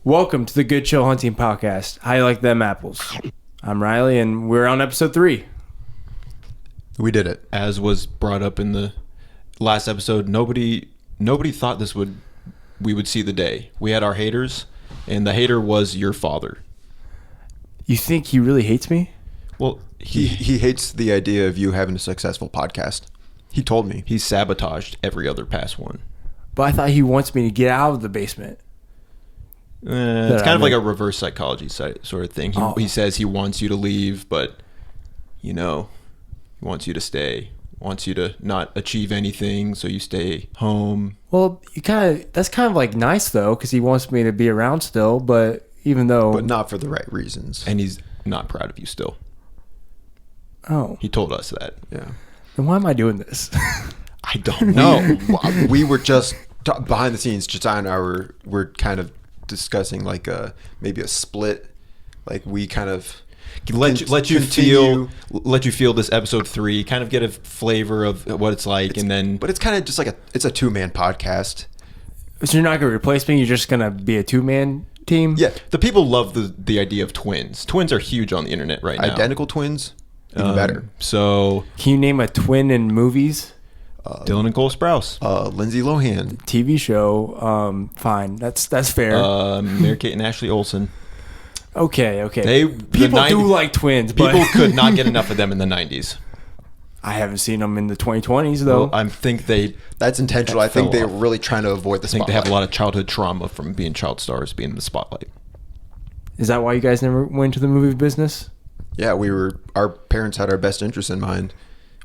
Welcome to the Good Chill Hunting Podcast. How you like them apples? I'm Riley, and we're on episode 3. We did it. As was brought up in the last episode, nobody thought we would see the day. We had our haters, and the hater was your father. You think he really hates me? Well, He hates the idea of you having a successful podcast. He told me. he sabotaged every other past one. But I thought he wants me to get out of the basement. It's kind of like a reverse psychology sort of thing. He says he wants you to leave, but he wants you to stay. Wants you to not achieve anything, so you stay home. Well, that's kind of like nice though, because he wants me to be around still. But but not for the right reasons. And he's not proud of you still. Oh, He told us that. Yeah. then why am I doing this? I don't know. No, we were just behind the scenes. Josiah and I were kind of discussing like maybe a split. Like we kind of let you feel this episode 3, kind of get a flavor of what it's like, but it's kind of just like it's a 2-man podcast. So you're not going to replace me? You're just going to be a 2-man team? Yeah, the people love the idea of twins. Twins are huge on the internet right now. identical twins, even better. So Can you name a twin in movies? Dylan and Cole Sprouse, Lindsay Lohan, TV show, fine. That's fair. Mary-Kate and Ashley Olsen. Okay. People do like twins, but People could not get enough of them in the 90s. I haven't seen them in the 2020s though. Well, I think that's intentional. I think fell they're off. really trying to avoid the I think spotlight. they have a lot of childhood trauma from being child stars, being in the spotlight. Is that why you guys never went to the movie business? Yeah, our parents had our best interests in mind.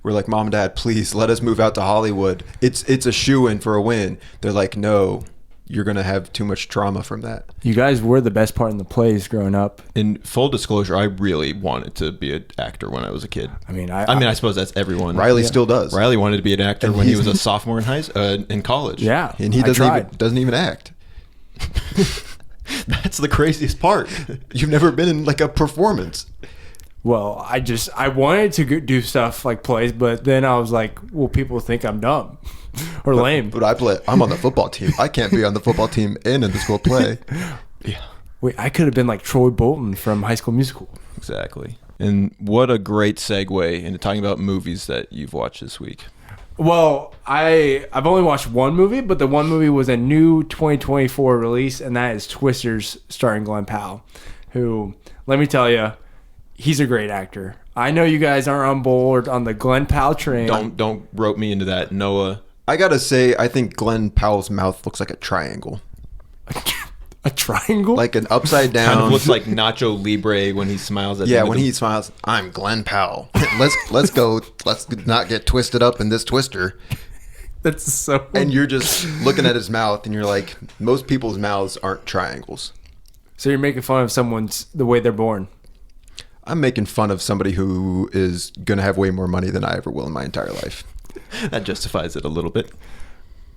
We're like, Mom and Dad, please let us move out to Hollywood. It's a shoo-in for a win. They're like, no, you're going to have too much trauma from that. You guys were the best part in the plays growing up. In full disclosure, I really wanted to be an actor when I was a kid. I mean, I suppose that's everyone. Riley still does. Riley wanted to be an actor And when he was a sophomore in college. Yeah, And he doesn't even act. That's the craziest part. You've never been in like a performance. Well, I wanted to do stuff like plays, but then I was like, well, people think I'm dumb or lame. But I'm on the football team. I can't be on the football team and in the school play. Yeah, Wait, I could have been like Troy Bolton from High School Musical. exactly. And what a great segue into talking about movies that you've watched this week. Well, I've only watched one movie, but the one movie was a new 2024 release, and that is Twisters, starring Glen Powell, who, let me tell you, he's a great actor. I know you guys aren't on board on the Glen Powell train. Don't rope me into that, Noah. I got to say, I think Glen Powell's mouth looks like a triangle. A triangle? Like an upside down. Kind of looks like Nacho Libre when he smiles at Yeah, the when he smiles, I'm Glen Powell. Let's go. Let's not get twisted up in this twister. That's so... And you're just looking at his mouth, and you're like, most people's mouths aren't triangles. So you're making fun of the way they're born. I'm making fun of somebody who is going to have way more money than I ever will in my entire life. That justifies it a little bit.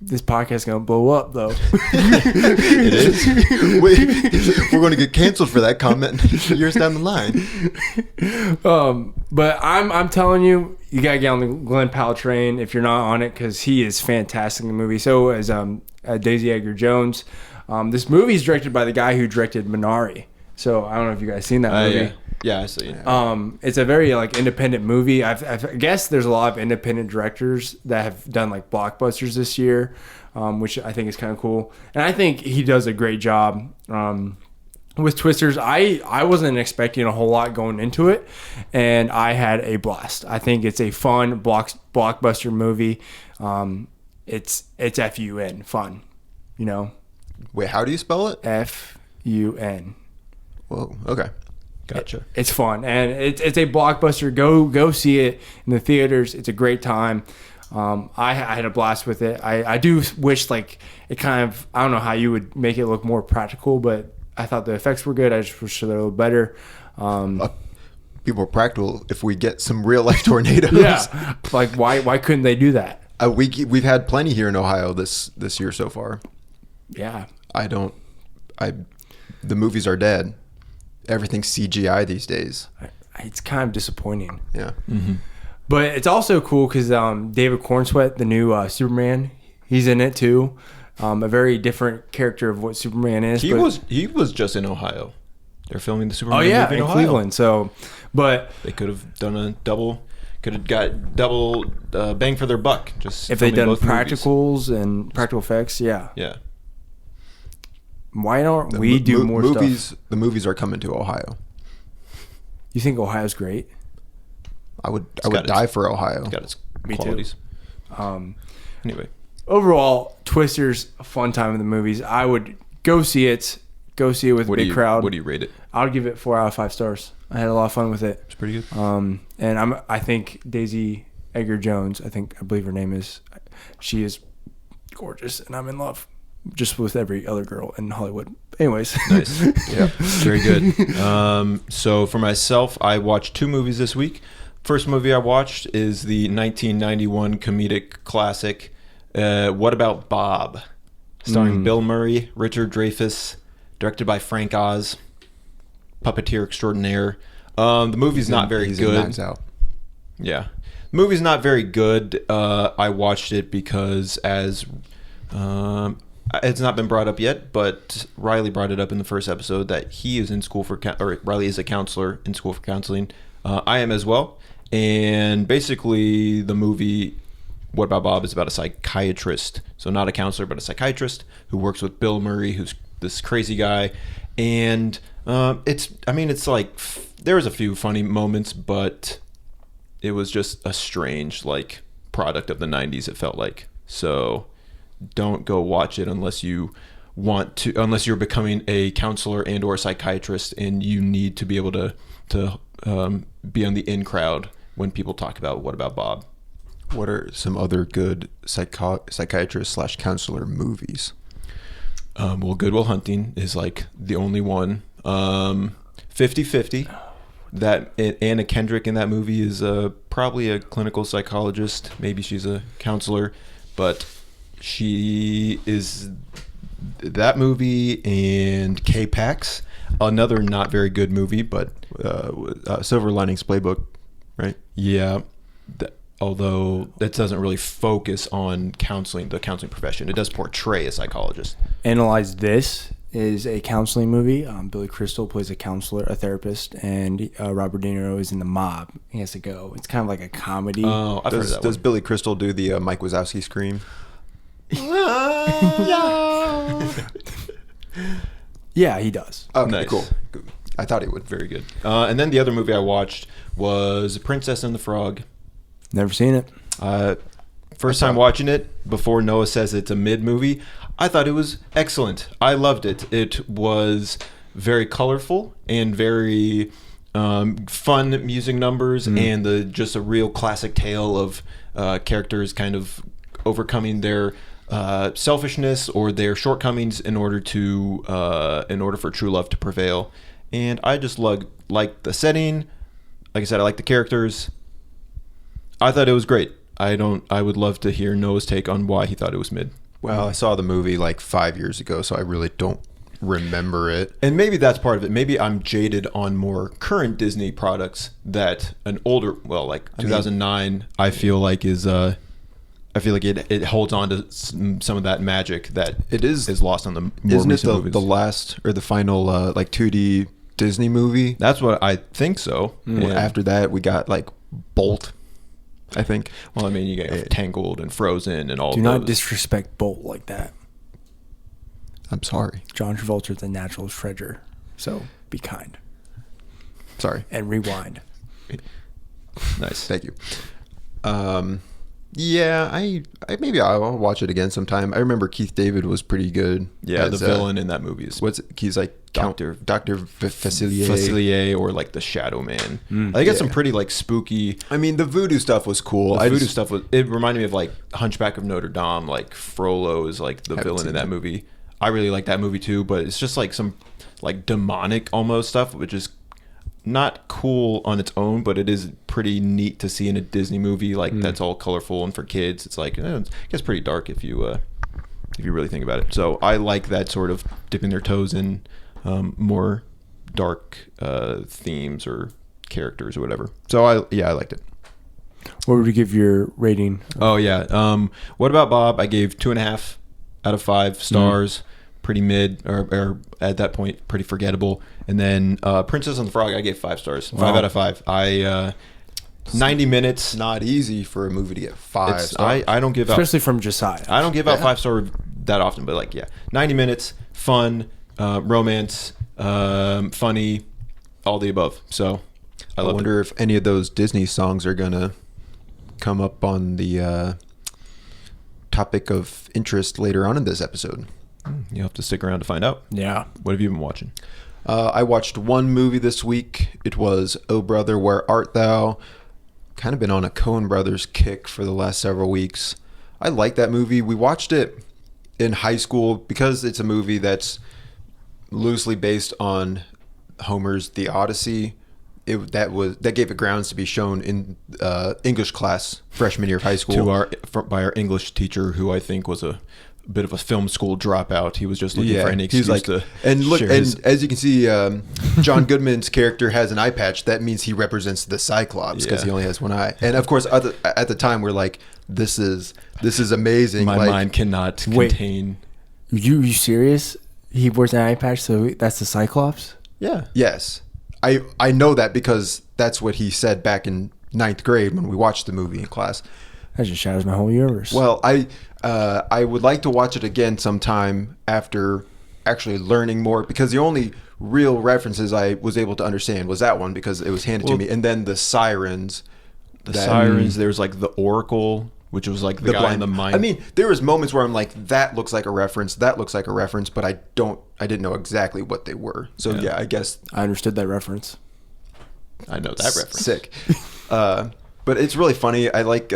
This podcast is going to blow up, though. It is. We're going to get canceled for that comment years down the line. But I'm telling you, you got to get on the Glen Powell train if you're not on it, because he is fantastic in the movie. So is Daisy Edgar-Jones. This movie is directed by the guy who directed Minari. So I don't know if you guys seen that movie. Yeah, I see. It's a very independent movie. I guess there's a lot of independent directors that have done like blockbusters this year, which I think is kind of cool. And I think he does a great job with Twisters. I wasn't expecting a whole lot going into it, and I had a blast. I think it's a fun blockbuster movie. It's F-U-N, fun, you know. Wait, how do you spell it? F-U-N. Whoa, okay. Gotcha. It's fun, and it's a blockbuster. Go see it in the theaters. It's a great time. I had a blast with it. I do wish it kind of, I don't know how you would make it look more practical, but I thought the effects were good. I just wish they were a little better. Be more practical if we get some real life tornadoes. Yeah, why couldn't they do that? We've had plenty here in Ohio this year so far. Yeah, the movies are dead. Everything's CGI these days. it's kind of disappointing. Yeah. Mm-hmm. But it's also cool because David Cornsweet, the new Superman, he's in it too. a very different character of what Superman is. He was just in Ohio. They're filming the Superman Oh yeah, movie in in Ohio. Cleveland. So, but They could have done a double. Could have got double bang for their buck. Just if they'd done both movies. practicals and practical effects, yeah. Yeah. Why don't we do more movies? stuff? The movies are coming to Ohio. You think Ohio's great? I would got die its- for Ohio. It's got its Me too. qualities. Um, Anyway. Overall, Twister's a fun time in the movies. I would go see it. Go see it with a big crowd. What do you rate it? I would give it 4 out of 5 stars. I had a lot of fun with it. It's pretty good. And I think Daisy Edgar Jones, I believe her name is, she is gorgeous, and I'm in love just with every other girl in Hollywood. Anyways. Nice. Yeah. Very good. So for myself, I watched 2 movies this week. First movie I watched is the 1991 comedic classic, What About Bob? Starring Bill Murray, Richard Dreyfuss, directed by Frank Oz, puppeteer extraordinaire. The movie's not very He's in good. Knives Out. Yeah. The movie's not very good. I watched it because it's not been brought up yet, but Riley brought it up in the first episode that he is in school for, or Riley is a counselor in school for counseling. I am as well. And basically the movie What About Bob is about a psychiatrist. So not a counselor, but a psychiatrist who works with Bill Murray, who's this crazy guy. And it's like, there was a few funny moments, but it was just a strange like product of the 90s, it felt like. So don't go watch it unless you want to, unless you're becoming a counselor and or a psychiatrist and you need to be able to be on the in crowd when people talk about What About Bob. What are some other good psychiatrist / counselor movies? Well, Good Will Hunting is like the only one. 50-50. That Anna Kendrick in that movie is probably a clinical psychologist. Maybe she's a counselor, but she is that movie. And K-Pax, another not very good movie, but Silver Linings Playbook, right? yeah. Although that doesn't really focus on counseling, the counseling profession. It does portray a psychologist. Analyze This is a counseling movie. Billy Crystal plays a counselor, a therapist, and Robert De Niro is in the mob. He has to go. It's kind of like a comedy. Oh, I've heard of that Does one. Billy Crystal do the Mike Wazowski scream? Yeah, he does. Okay, Nice. cool. I thought he would. Very good. And then the other movie I watched was Princess and the Frog. Never seen it. First time watching it, before Noah says it's a mid movie, I thought it was excellent. I loved it. It was very colorful and very fun music numbers, and just a real classic tale of characters kind of overcoming their selfishness or their shortcomings in order for true love to prevail. And I just liked the setting. Like I said, I like the characters. I thought it was great. I would love to hear Noah's take on why he thought it was mid. Well, I saw the movie like 5 years ago, so I really don't remember it. And maybe that's part of it. Maybe I'm jaded on more current Disney products that an older, well, like 2009, I feel like is, I feel like it holds on to some of that magic that It is lost on the more Isn't it recent the, movies. the last or the final like 2D Disney movie? That's what I think so. Yeah. After that, we got like Bolt, I think. Well, I mean, you get Tangled and Frozen and all Do of not those. disrespect Bolt like that. I'm sorry. John Travolta's a natural treasure, so be kind Sorry. and rewind. Nice. Thank you. Yeah, I maybe I'll watch it again sometime. I remember Keith David was pretty good. Yeah, as, the villain in that movie is he's like Dr. Facilier. Facilier, or like the Shadow Man. I think it's some pretty like spooky. I mean, the voodoo stuff was cool. The voodoo stuff was. It reminded me of like Hunchback of Notre Dame. Like Frollo is like the villain in that movie. I really like that movie too, but it's just like some like demonic almost stuff, which is not cool on its own, but it is pretty neat to see in a Disney movie. Like that's all colorful and for kids. It's like it gets pretty dark if you really think about it. So I like that sort of dipping their toes in more dark themes or characters or whatever. So I liked it. What would you give your rating? Oh yeah. What About Bob? I gave 2.5 out of 5 stars. Pretty mid, or at that point, pretty forgettable. And then Princess and the Frog, I gave 5 stars. 5 out of 5. 90 minutes. Not easy for a movie to get 5 stars. I don't give out, especially from Josiah. I don't give out 5-star that often, but like 90 minutes, fun, romance, funny, all the above. So I wonder if any of those Disney songs are gonna come up on the topic of interest later on in this episode. You'll have to stick around to find out. Yeah. What have you been watching? I watched one movie this week. It was Oh Brother, Where Art Thou? Kind of been on a Coen Brothers kick for the last several weeks. I like that movie. We watched it in high school because it's a movie that's loosely based on Homer's The Odyssey. That gave it grounds to be shown in English class freshman year of high school By our English teacher, who I think was a bit of a film school dropout. He was just looking for any excuse to share his... as you can see, John Goodman's character has an eye patch. That means he represents the Cyclops because he only has one eye. And of course, at the time, we're like, this is amazing. My mind cannot contain. You serious? He wears an eye patch, so that's the Cyclops? Yeah. Yes. I know that because that's what he said back in 9th grade when we watched the movie in class. That just shatters my whole universe. Well, I would like to watch it again sometime after actually learning more, because the only real references I was able to understand was that one because it was handed to me, and then the sirens. There's like the Oracle, which was like the guy in the mine. I mean, there was moments where I'm like, that looks like a reference, but I didn't know exactly what they were. So yeah, I guess I understood that reference. I know that reference. Sick. But it's really funny. I like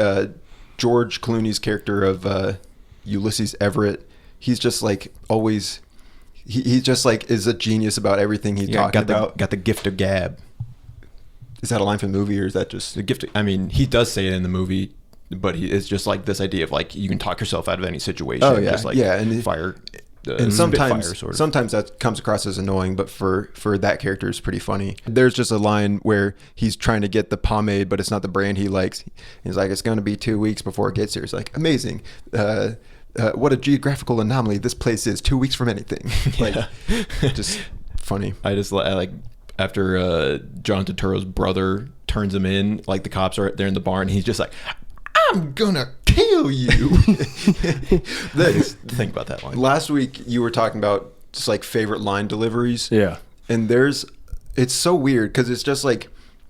George Clooney's character of Ulysses Everett. He's just like always, he just like is a genius about everything he's talking about. Got the gift of gab. Is that a line from the movie, or is that just the gift? I mean, he does say it in the movie, but it's just like this idea of like you can talk yourself out of any situation. Oh yeah, just like and fire. And sometimes that comes across as annoying, but for that character, it's pretty funny. There's just a line where he's trying to get the pomade, but it's not the brand he likes. He's like, it's going to be 2 weeks before it gets here. It's like, amazing. What a geographical anomaly this place is. 2 weeks from anything. Like, just funny. I like after John Turturro's brother turns him in, like the cops are there in the barn. He's just like, I'm gonna kill you. Think about that line. Last week you were talking about just like favorite line deliveries. Yeah. And it's so weird because it's just like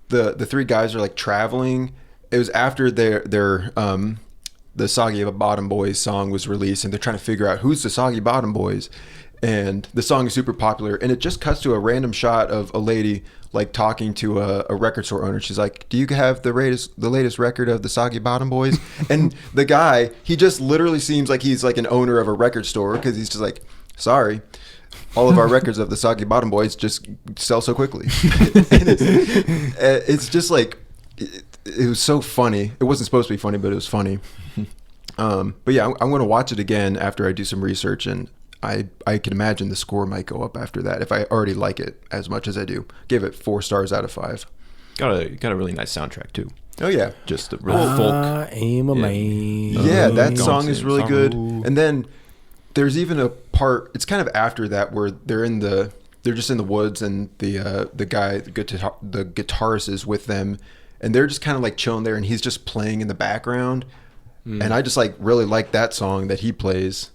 the 3 guys are like traveling. It was after their the Soggy Bottom Boys song was released, and they're trying to figure out who's the Soggy Bottom Boys. And the song is super popular, and it just cuts to a random shot of a lady like talking to a record store owner. She's like, do you have the latest record of the Soggy Bottom Boys? And the guy, he just literally seems like he's like an owner of a record store, because he's just like, sorry, all of our records of the Soggy Bottom Boys just sell so quickly. And it's just like, it was so funny. It wasn't supposed to be funny, but it was funny. But yeah, I'm going to watch it again after I do some research, and I can imagine the score might go up after that if I already like it as much as I do. Give it 4 stars out of 5. Got a really nice soundtrack too. Oh yeah, just a real folk. I am a man. Yeah, that song is really good. And then there's even a part. It's kind of after that where they're just in the woods, and the guitarist is with them, and they're just kind of like chilling there, and he's just playing in the background. And I just like really like that song that he plays.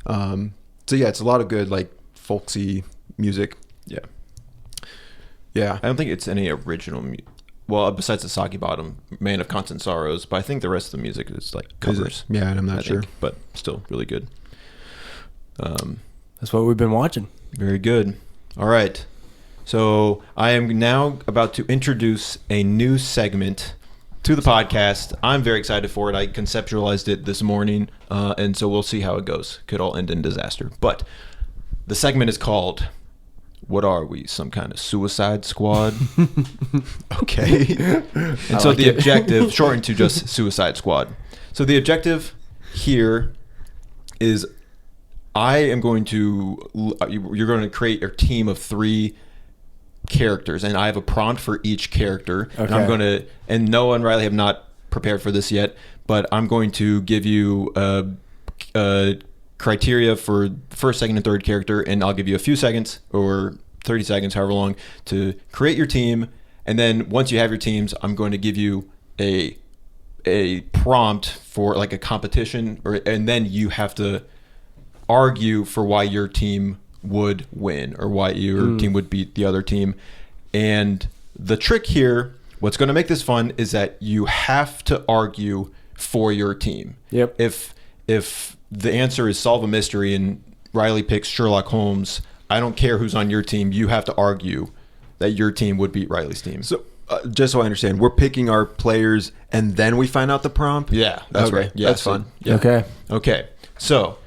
So yeah, it's a lot of good like folksy music. Yeah. Yeah. I don't think it's any original well, besides the Soggy Bottom, Man of Constant Sorrows, but I think the rest of the music is like covers. Yeah, and I'm not sure. But still really good. That's what we've been watching. Very good. All right. So I am now about to introduce a new segment to the podcast. I'm very excited for it. I conceptualized it this morning, and so we'll see how it goes. Could all end in disaster. But the segment is called, What Are We, Some Kind of Suicide Squad? Okay. And so the objective, shortened to just Suicide Squad. So the objective here is you're going to create a team of 3 characters, and I have a prompt for each character. Okay. And Noah and Riley have not prepared for this yet, but I'm going to give you criteria for first, second, and third character, and I'll give you a few seconds or 30 seconds, however long, to create your team. And then once you have your teams, I'm going to give you a prompt for like a competition, and then you have to argue for why your team would win or why your team would beat the other team. And the trick here, what's going to make this fun, is that you have to argue for your team. Yep. If the answer is solve a mystery and Riley picks Sherlock Holmes, I don't care who's on your team. You have to argue that your team would beat Riley's team. So just so I understand, we're picking our players and then we find out the prompt? Yeah, that's right. Yeah, that's fun. Yeah. Okay. So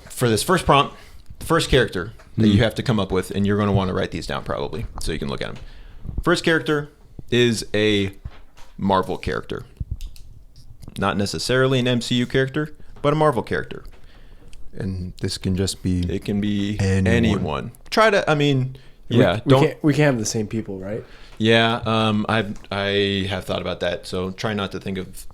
for this first prompt, the first character that you have to come up with, and you're going to want to write these down probably so you can look at them. First character is a Marvel character. Not necessarily an MCU character, but a Marvel character. And this can just be... It can be anyone. Try to, we can't have the same people, right? Yeah, I have thought about that. So try not to think of...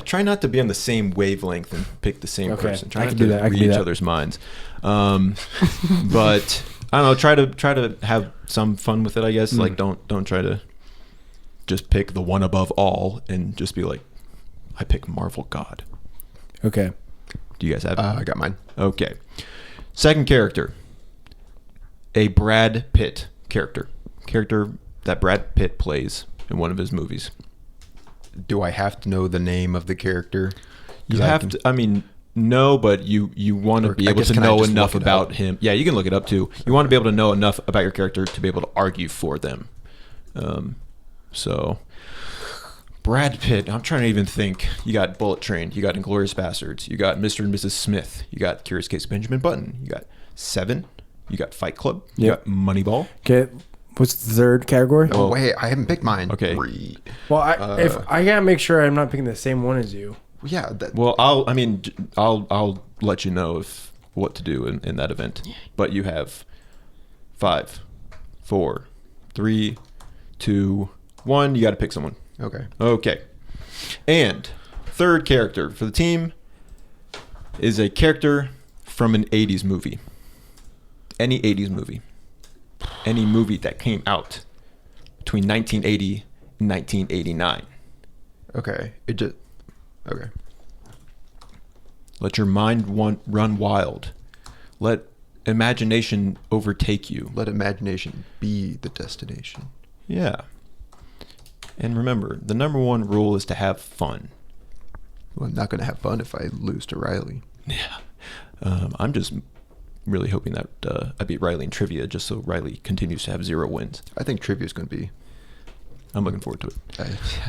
try not to be on the same wavelength and pick the same person. Try not to read each other's minds. But I don't know. Try to have some fun with it, I guess. Like don't try to just pick the one above all and just be like, I pick Marvel God. Okay. Do you guys have? I got mine. Okay. Second character, a Brad Pitt character that Brad Pitt plays in one of his movies. Do I have to know the name of the character? You have to. I mean, no, but you want to be able to know enough about him. Yeah, you can look it up too. You want to be able to know enough about your character to be able to argue for them. So, Brad Pitt. I'm trying to even think. You got Bullet Train. You got Inglourious Bastards. You got Mr. and Mrs. Smith. You got Curious Case of Benjamin Button. You got Seven. You got Fight Club. You got Moneyball. Okay. What's the third category? Oh, wait, I haven't picked mine. Okay. Well, if I gotta make sure I'm not picking the same one as you. Yeah. Well, I'll let you know what to do in that event. But you have 5, 4, 3, 2, 1. You got to pick someone. Okay. And third character for the team is a character from an 80s movie. Any 80s movie. Any movie that came out between 1980 and 1989. Okay. Okay. Let your mind run wild. Let imagination overtake you. Let imagination be the destination. Yeah. And remember, the number one rule is to have fun. Well, I'm not going to have fun if I lose to Riley. Yeah. I'm just really hoping that I beat Riley in trivia just so Riley continues to have 0 wins. I think trivia is going to be... I'm looking forward to it.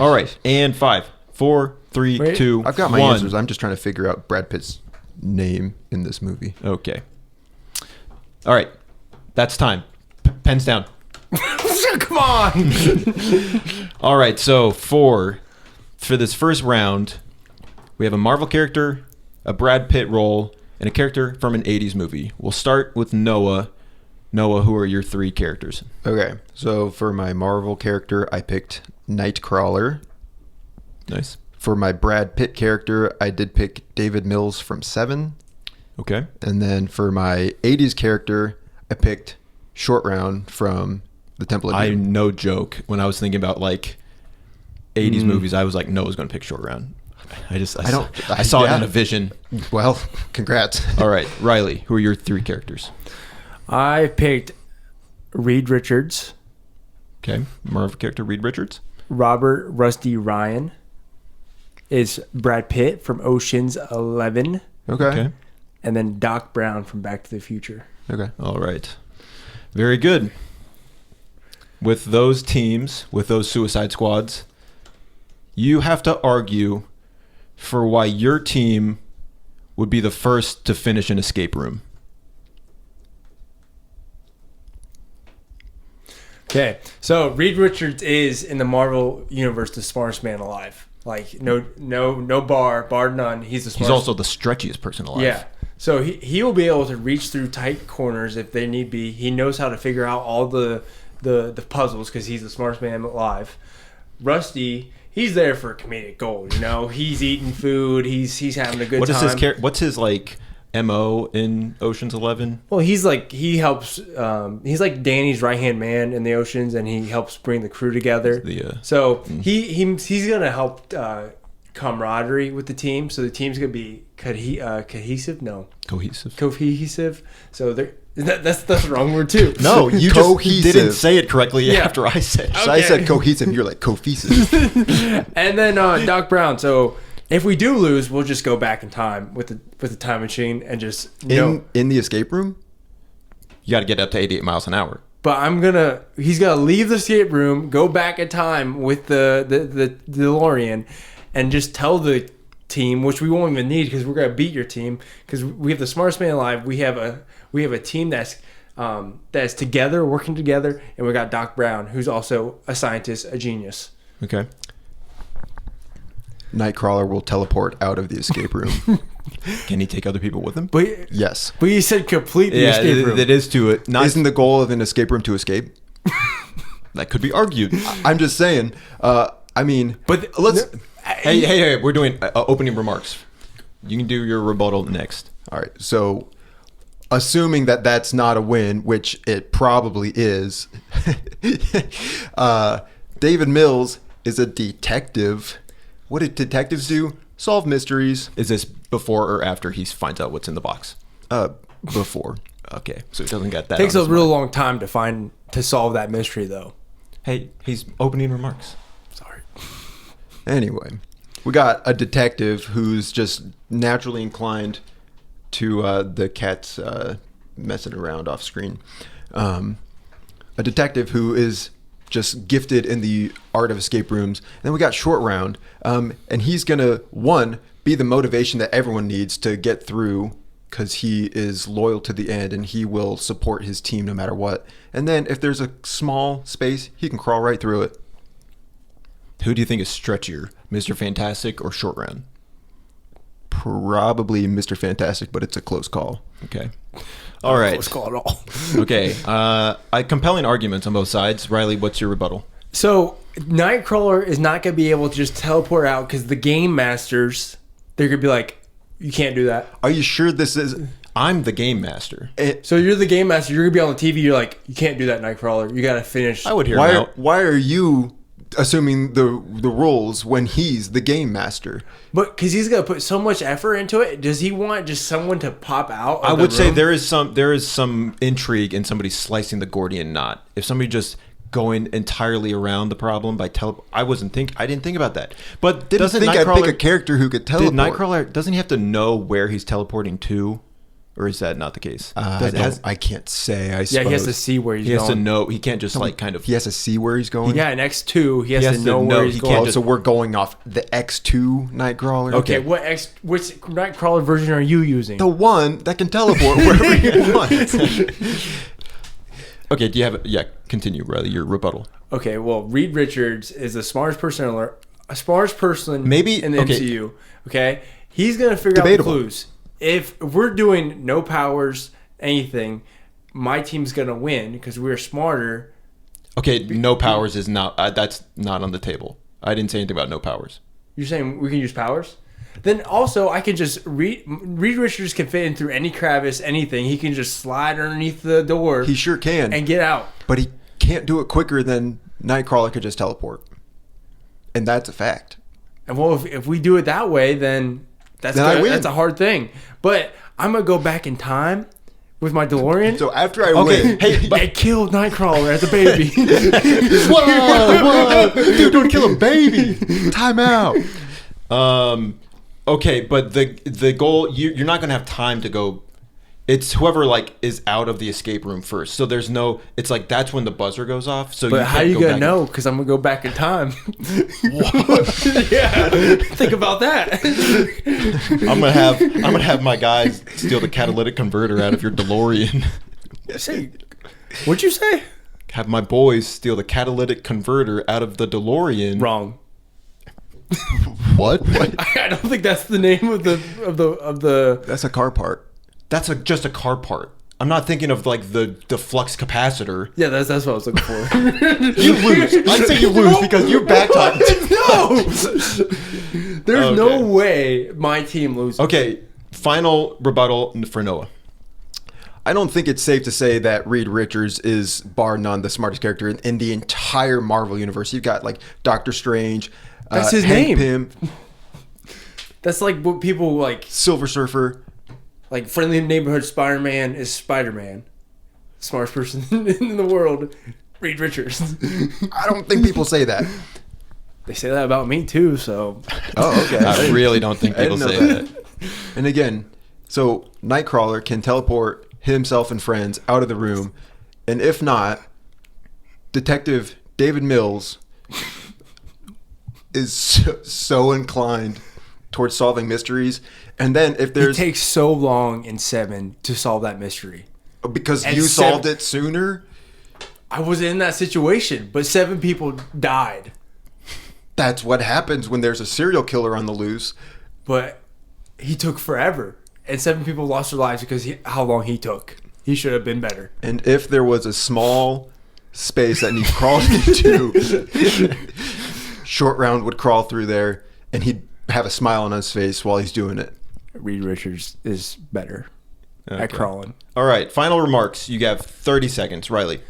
All right. And 5, 4, 3, 2, I've got my 1. answers. I'm just trying to figure out Brad Pitt's name in this movie. Okay. All right. That's time. Pens down. Come on. All right. So for this first round, we have a Marvel character, a Brad Pitt role, and a character from an 80s movie. We'll start with Noah. Noah, who are your 3 characters? Okay. So for my Marvel character, I picked Nightcrawler. Nice. For my Brad Pitt character, I did pick David Mills from Seven. Okay. And then for my 80s character, I picked Short Round from The Temple of Doom. No joke. When I was thinking about like 80s movies, I was like, Noah's going to pick Short Round. I saw it in a vision. Well, congrats. All right. Riley, who are your 3 characters? I picked Reed Richards. Okay. Marvel character Reed Richards. Robert Rusty Ryan is Brad Pitt from Ocean's 11. Okay. And then Doc Brown from Back to the Future. Okay. All right. Very good. With those teams, with those Suicide Squads, you have to argue for why your team would be the first to finish an escape room. Okay, so Reed Richards is in the Marvel universe the smartest man alive. Like no bar none. He's the smartest. He's also the stretchiest person alive. Yeah. So he will be able to reach through tight corners if they need be. He knows how to figure out all the puzzles because he's the smartest man alive. Rusty, he's there for comedic gold. He's eating food. He's having a good time. What's his like MO in Ocean's 11? Well, he helps. He's like Danny's right hand man in the Oceans, and he helps bring the crew together. So he's gonna help camaraderie with the team. So the team's gonna be cohesive. No, cohesive. So that's the wrong word too. No, you just didn't say it correctly after I said it. So I said cohesive. You're like cohesive. And then Doc Brown. So if we do lose, we'll just go back in time with the time machine and just in the escape room. You got to get up to 88 miles an hour. But he's gonna leave the escape room, go back in time with the DeLorean, and just tell the team, which we won't even need because we're gonna beat your team because we have the smartest man alive. We have a team that's together, working together, and we got Doc Brown, who's also a scientist, a genius. Okay. Nightcrawler will teleport out of the escape room. Can he take other people with him? But yes. But you said complete the escape room. That is to it. Isn't the goal of an escape room to escape? That could be argued. I'm just saying. But let's. Hey! We're doing opening remarks. You can do your rebuttal next. All right. So, assuming that that's not a win, which it probably is, David Mills is a detective. What do detectives do? Solve mysteries. Is this before or after he finds out what's in the box? Before. Okay, so he doesn't get that. Takes a real long time to solve that mystery, though. Hey, he's opening remarks. Sorry. Anyway, we got a detective who's just naturally inclined to the cat's messing around off screen. A detective who is just gifted in the art of escape rooms. And then we got Short Round, and he's gonna be the motivation that everyone needs to get through, because he is loyal to the end and he will support his team no matter what. And then if there's a small space, he can crawl right through it. Who do you think is stretchier, Mr. Fantastic or Short Round? Probably Mr. Fantastic, but it's a close call. Okay. All right. Close call at all. Okay. Compelling arguments on both sides. Riley, what's your rebuttal? So Nightcrawler is not going to be able to just teleport out because the game masters, they're going to be like, you can't do that. Are you sure this is... I'm the game master. So you're the game master. You're going to be on the TV. You're like, you can't do that, Nightcrawler. You got to finish. I would hear him out. Why are you assuming the rules when he's the game master? But because he's going to put so much effort into it, does he want just someone to pop out? I would say there is some intrigue in somebody slicing the Gordian knot. If somebody just going entirely around the problem by I didn't think about that. But doesn't Nightcrawler I'd pick a character who could teleport? Nightcrawler, doesn't he have to know where he's teleporting to? Or is that not the case? I can't say, I suppose. Yeah, he has to see where he's going. He has to know. He can't just He has to see where he's going? Yeah, in X2, he has to know where he's going. So we're going off the X2 Nightcrawler? Okay, which Nightcrawler version are you using? The one that can teleport wherever he wants. Okay, do you have... Yeah, continue, Riley, your rebuttal. Okay, well, Reed Richards is the smartest person maybe in the MCU. Okay? He's going to figure out the clues. If we're doing no powers, anything, my team's going to win because we're smarter. Okay, no powers is not... that's not on the table. I didn't say anything about no powers. You're saying we can use powers? Then also, I can just... Reed Richards can fit in through any crevice, anything. He can just slide underneath the door. He sure can. And get out. But he can't do it quicker than Nightcrawler could just teleport. And that's a fact. And well, if we do it that way, then that's a hard thing. But I'm going to go back in time with my DeLorean. So after I win... Hey, I killed Nightcrawler as a baby. Whoa. Dude, don't kill a baby. Time out. Okay, but the goal... You're not going to have time to go... It's whoever is out of the escape room first. So there's no... It's like that's when the buzzer goes off. So but how are you going to know? Because I'm going to go back in time. What? Yeah. Think about that. I'm gonna have my guys steal the catalytic converter out of your DeLorean. Say, what'd you say? Have my boys steal the catalytic converter out of the DeLorean. Wrong. What? I don't think that's the name of the. That's a car part. That's just a car part. I'm not thinking of like the flux capacitor. Yeah, that's what I was looking for. You lose. I'd say you lose because you're back talking. No! There's no way my team loses. Okay, final rebuttal for Noah. I don't think it's safe to say that Reed Richards is bar none the smartest character in the entire Marvel universe. You've got like Doctor Strange. That's his Hank name. Pym, That's like what people like. Silver Surfer. Like friendly neighborhood Spider-Man is Spider-Man. Smartest person in the world, Reed Richards. I don't think people say that. They say that about me too. So. Oh, okay. I really don't think people say that. And again, so Nightcrawler can teleport himself and friends out of the room, and if not, Detective David Mills is so inclined towards solving mysteries. And then if there's It takes so long in 7 to solve that mystery. because and you seven- solved it sooner. I was in that situation, but 7 people died. That's what happens when there's a serial killer on the loose. But he took forever, and 7 people lost their lives because how long he took. He should have been better. And if there was a small space that needs crawled into, Short Round would crawl through there, and he'd have a smile on his face while he's doing it. Reed Richards is better at crawling. All right, final remarks. You have 30 seconds, Riley.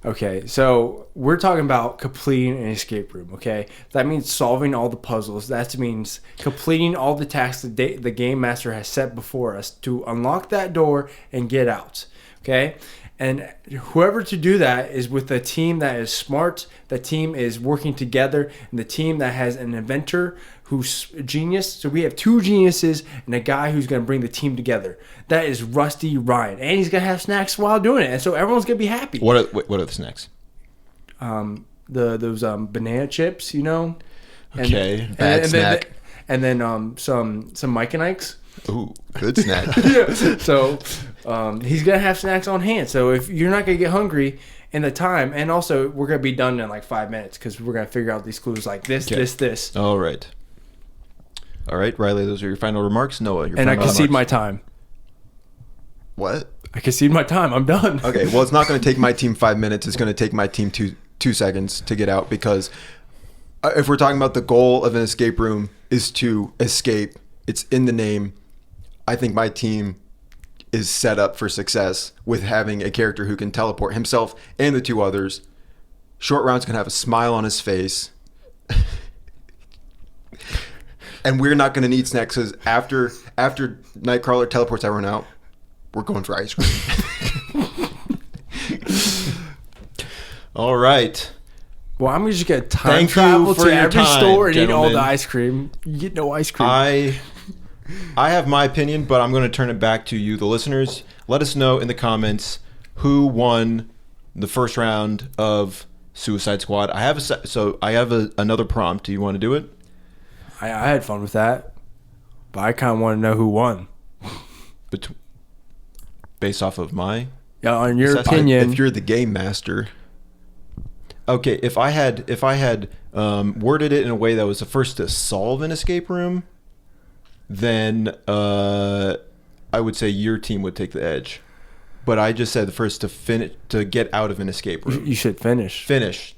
Okay, so we're talking about completing an escape room, okay? That means solving all the puzzles. That means completing all the tasks the game master has set before us to unlock that door and get out, okay? And whoever to do that is with a team that is smart, the team is working together, and the team that has an inventor who's a genius. So we have 2 geniuses and a guy who's going to bring the team together. That is Rusty Ryan. And he's going to have snacks while doing it. And so everyone's going to be happy. What are the snacks? Those banana chips, you know? Okay. Bad snack. And then some Mike and Ike's. Ooh, good snack. Yeah. So he's going to have snacks on hand. So if you're not going to get hungry in the time, and also we're going to be done in like 5 minutes because we're going to figure out these clues like this, this. All right. All right, Riley, those are your final remarks. Noah, your And I final concede my remarks. time. What? I concede my time. I'm done. Okay, well, it's not going to take my team 5 minutes. It's going to take my team two seconds to get out, because if we're talking about the goal of an escape room is to escape, it's in the name. I think my team is set up for success with having a character who can teleport himself and the 2 others. Short Round's going to have a smile on his face. And we're not going to need snacks, because after Nightcrawler teleports everyone out, we're going for ice cream. All right. Well, I'm just going to time Thank you travel for to your every time, store and eat all the gentlemen. ice cream. You get no ice cream. I have my opinion, but I'm going to turn it back to you, the listeners. Let us know in the comments who won the first round of Suicide Squad. I have another prompt. Do you want to do it? I had fun with that, but I kind of want to know who won. Based off of my... Yeah, on your Assessment. opinion. If you're the game master, Okay, if I had worded it in a way that was the first to solve an escape room, then I would say your team would take the edge. But I just said the first to get out of an escape room. You should finish.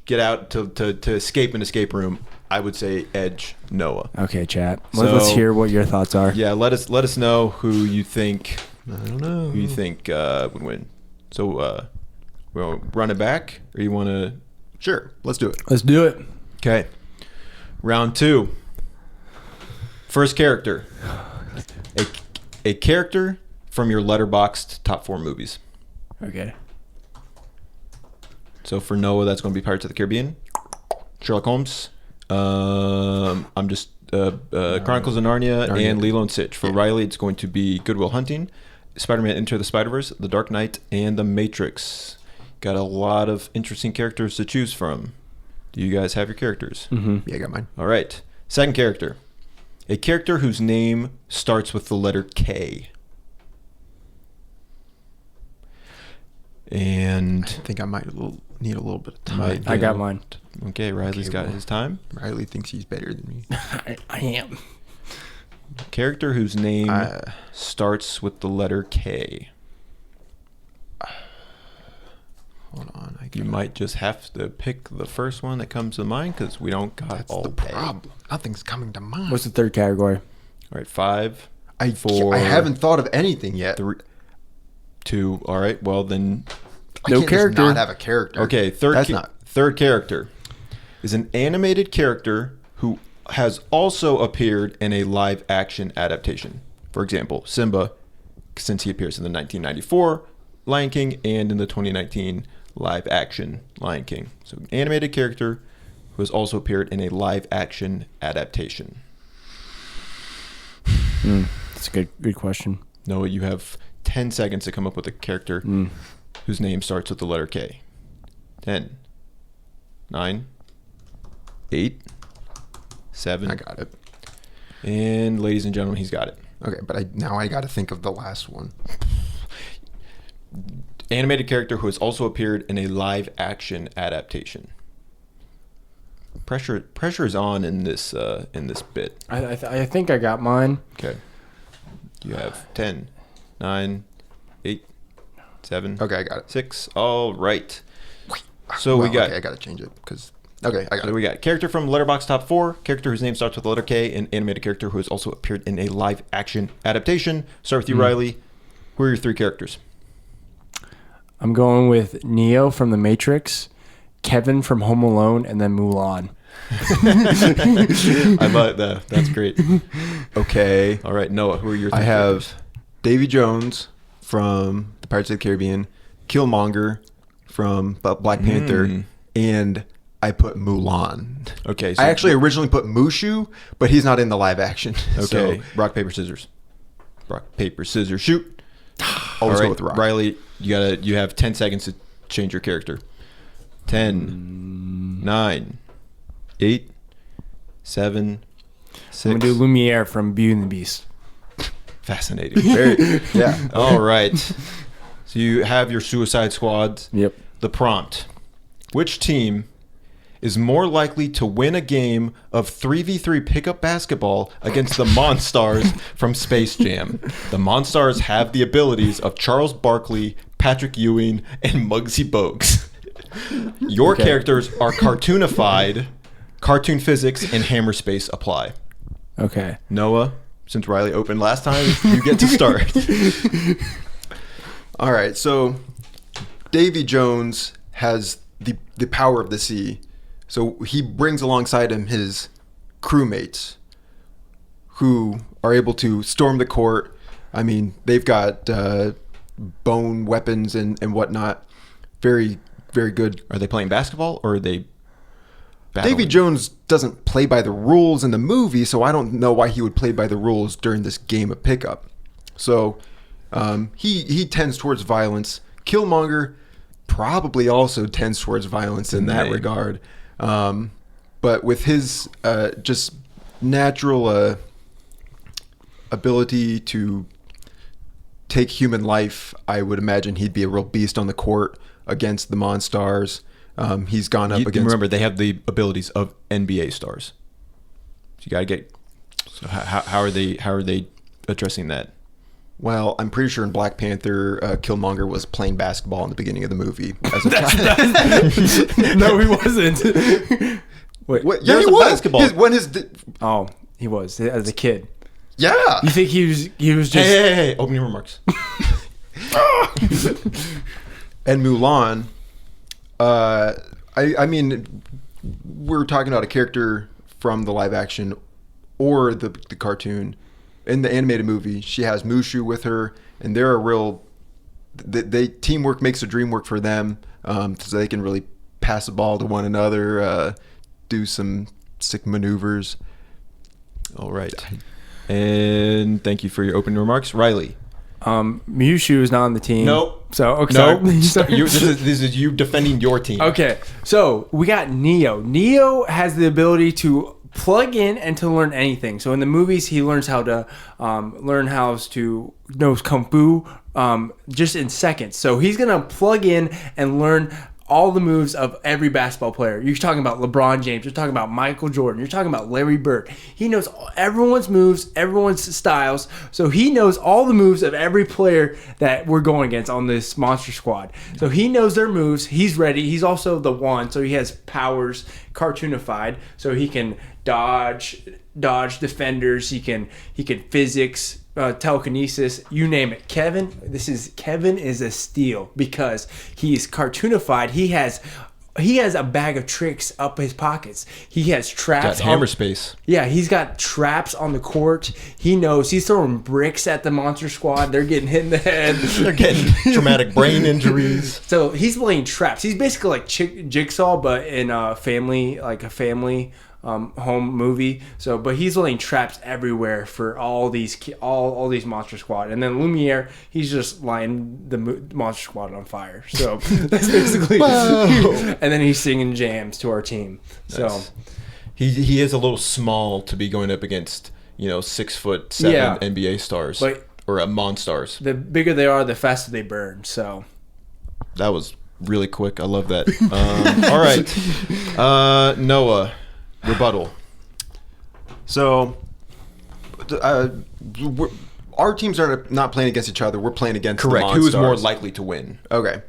Get out to escape an escape room. I would say edge Noah. Okay, chat. So- Let's hear what your thoughts are. Yeah, let us know who you think I don't know. would win. So we'll run it back, or you want to? Sure, let's do it. Let's do it. Okay. Round 2. First character. A character from your Letterboxd top 4 movies. Okay. So for Noah, that's going to be Pirates of the Caribbean, Sherlock Holmes, I'm just Chronicles of Narnia, and Lilo and Stitch. For Riley, it's going to be Good Will Hunting, Spider-Man Into the Spider-Verse, The Dark Knight, and The Matrix. Got a lot of interesting characters to choose from. Do you guys have your characters? Mm-hmm. Yeah, I got mine. All right. Second character. A character whose name starts with the letter K. And I think I might need a little bit of time. I got mine. Okay, Riley's got his time. Riley thinks he's better than me. I am. Character whose name starts with the letter K. You might just have to pick the first one that comes to mind because we don't got That's all the day. problem. Nothing's coming to mind. What's the third category? All right, 5, I 4. I haven't thought of anything yet. 3, 2. All right, well then. I No can't character. Just not have a character. Okay, third character is an animated character who has also appeared in a live action adaptation. For example, Simba, since he appears in the 1994 Lion King and in the 2019 live action Lion King. So an animated character who has also appeared in a live action adaptation. That's a good question. Noah, you have 10 seconds to come up with a character whose name starts with the letter K. 10, 9, 8, 7. I got it. And ladies and gentlemen, he's got it. Okay, but now I got to think of the last one. Animated character who has also appeared in a live action adaptation. Pressure is on in this bit. I think I got mine. Okay. You have 10, 9, 8, 7. Okay, I got it. 6. All right. So Well, we got. Okay, I got to change it because. Okay, I got So it. we got character from Letterboxd top 4, character whose name starts with the letter K, and animated character who has also appeared in a live action adaptation. Start with you, Riley. Who are your 3 characters? I'm going with Neo from The Matrix, Kevin from Home Alone, and then Mulan. I love that. That's great. Okay. All right, Noah, who are your 3 I characters? have Davy Jones from the Pirates of the Caribbean, Killmonger from Black Panther, and I put Mulan. Okay. So I actually originally put Mushu, but he's not in the live action. Okay. So Rock, paper, scissors. Rock, paper, scissors, shoot. always All go with Rock. Riley, you have 10 seconds to change your character. 10, 9, 8, 7, 6. I'm going to do Lumiere from Beauty and the Beast. Fascinating. Very. Yeah. All right. So you have your Suicide Squads. Yep. The prompt. Which team is more likely to win a game of 3v3 pickup basketball against the Monstars from Space Jam? The Monstars have the abilities of Charles Barkley, Patrick Ewing, and Muggsy Bogues. Your characters are cartoonified, cartoon physics, and hammer space apply. Okay. Noah, since Riley opened last time, you get to start. All right. So Davy Jones has the power of the sea. So he brings alongside him his crewmates who are able to storm the court. I mean, they've got bone weapons and whatnot. Very, very good. Are they playing basketball or are they battling? Davy Jones doesn't play by the rules in the movie, so I don't know why he would play by the rules during this game of pickup. So he tends towards violence. Killmonger probably also tends towards violence in that regard. But with his just natural ability to take human life, I would imagine he'd be a real beast on the court against the Monstars. He's gone up against... Remember, they have the abilities of NBA stars. So you got to get... So how are they addressing that? Well, I'm pretty sure in Black Panther, Killmonger was playing basketball in the beginning of the movie as a child. No, he wasn't. Wait. What? Yeah, he was. Basketball. Oh, he was as a kid. Yeah. You think he was just... Hey, opening remarks. And Mulan, I mean, we're talking about a character from the live action or the cartoon. In the animated movie, she has Mushu with her, and they're a real... They teamwork makes the dream work for them, so they can really pass the ball to one another, do some sick maneuvers. All right. And thank you for your opening remarks. Riley. Mushu is not on the team. Nope. So, okay. No. So, This is you defending your team. okay. So, we got Neo. Neo has the ability to plug in and to learn anything. So in the movies, he learns how to knows kung fu just in seconds. So he's gonna plug in and learn all the moves of every basketball player. You're talking about LeBron James. You're talking about Michael Jordan. You're talking about Larry Bird. He knows everyone's moves, everyone's styles. So he knows all the moves of every player that we're going against on this monster squad. So he knows their moves. He's ready. He's also the one. So he has powers cartoonified. So he can dodge defenders. He can physics, telekinesis, you name it. Kevin is a steal because he's cartoonified. He has a bag of tricks up his pockets. He has traps. Got hammer space. Yeah, he's got traps on the court. He knows he's throwing bricks at the monster squad. They're getting hit in the head. They're getting traumatic brain injuries. So he's laying traps. He's basically like Jigsaw, but in a family home movie. So, but he's laying traps everywhere for all these monster squad. And then Lumiere, he's just lighting the monster squad on fire. So that's basically. And then he's singing jams to our team. So he is a little small to be going up against 6'7" NBA stars, or monstars. The bigger they are, the faster they burn. So that was really quick. I love that. All right, Noah. Rebuttal. So, our teams are not playing against each other. We're playing against the Monstars. Who is more likely to win? Okay.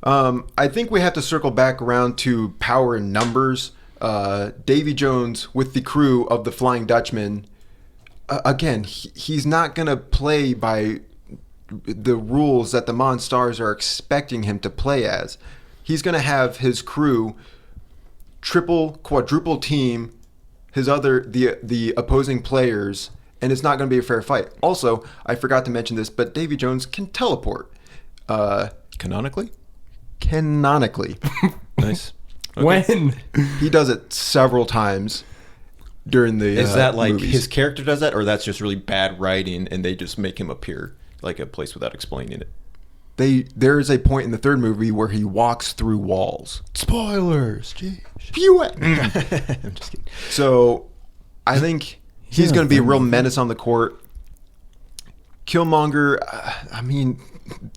I think we have to circle back around to power and numbers. Davy Jones with the crew of the Flying Dutchman. Again, he's not going to play by the rules that the Monstars are expecting him to play as. He's going to have his crew triple, quadruple team the opposing players, and it's not going to be a fair fight. Also, I forgot to mention this, but Davy Jones can teleport. Canonically? Nice. Okay. When? He does it several times during the Is that like movies. his character does that, or that's just really bad writing and they just make him appear like a place without explaining it? There is a point in the third movie where he walks through walls. Spoilers. Jeez. I'm just kidding. So, I think he's going to be a real menace on the court. Killmonger, I mean,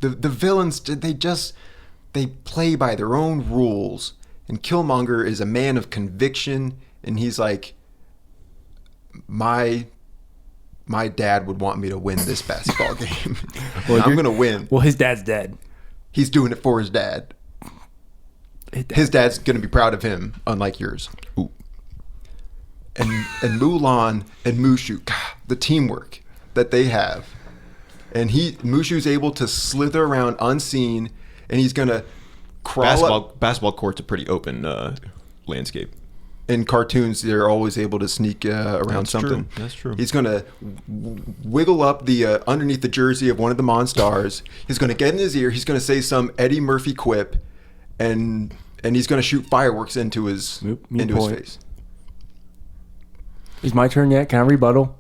the villains, they play by their own rules. And Killmonger is a man of conviction, and he's like, my dad would want me to win this basketball game. Well, I'm going to win. Well, his dad's dead. He's doing it for his dad. His dad's going to be proud of him, unlike yours. Ooh. And Mulan and Mushu, God, the teamwork that they have. And Mushu's able to slither around unseen, and he's going to crawl up. Basketball court's a pretty open landscape. In cartoons, they're always able to sneak around something. That's true. He's going to wiggle up the underneath the jersey of one of the Monstars. He's going to get in his ear. He's going to say some Eddie Murphy quip, and he's going to shoot fireworks into his face. Is my turn yet? Can I rebuttal?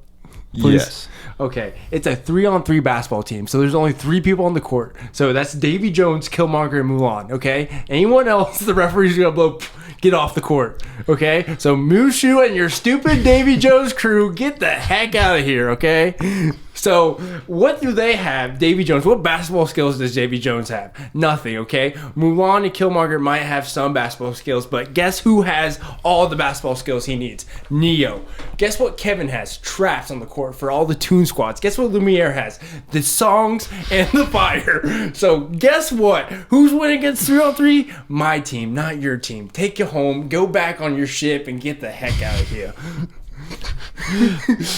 Please? Yes. Okay. It's a 3-on-3 basketball team, so there's only 3 people on the court. So that's Davy Jones, Killmonger, and Mulan. Okay. Anyone else, the referee's gonna blow. Get off the court. Okay. So Mushu and your stupid Davy Jones crew, get the heck out of here. Okay. So what do they have? Davy Jones. What basketball skills does Davy Jones have? Nothing. Okay. Mulan and Killmonger might have some basketball skills, but guess who has all the basketball skills he needs? Neo. Guess what Kevin has? Traps on the court for all the Toon Squads. Guess what Lumiere has? The songs and the fire. So guess what? Who's winning against 3-on-3? My team, not your team. Take you home, go back on your ship, and get the heck out of here.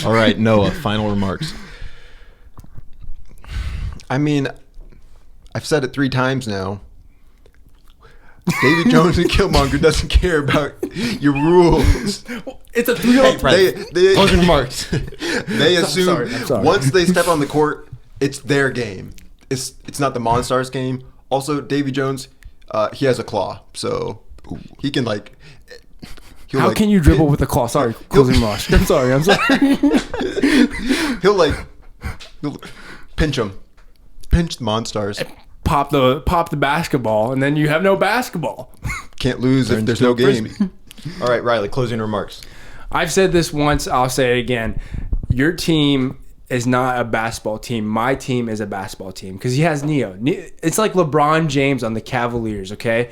All right, Noah, final remarks. I mean, I've said it 3 times now. Davy Jones and Killmonger doesn't care about your rules. It's a 3-on-3. They closing remarks. They assume I'm sorry. Once they step on the court, it's their game. It's not the Monstars' game. Also, Davy Jones, he has a claw, so he can like. How can you dribble with a claw? Sorry, closing remarks. I'm sorry. He'll pinch the Monstars. Pop the basketball, and then you have no basketball. Can't lose if there's no game. All right, Riley, closing remarks. I've said this once, I'll say it again. Your team is not a basketball team. My team is a basketball team because he has Neo. It's like LeBron James on the Cavaliers. Okay,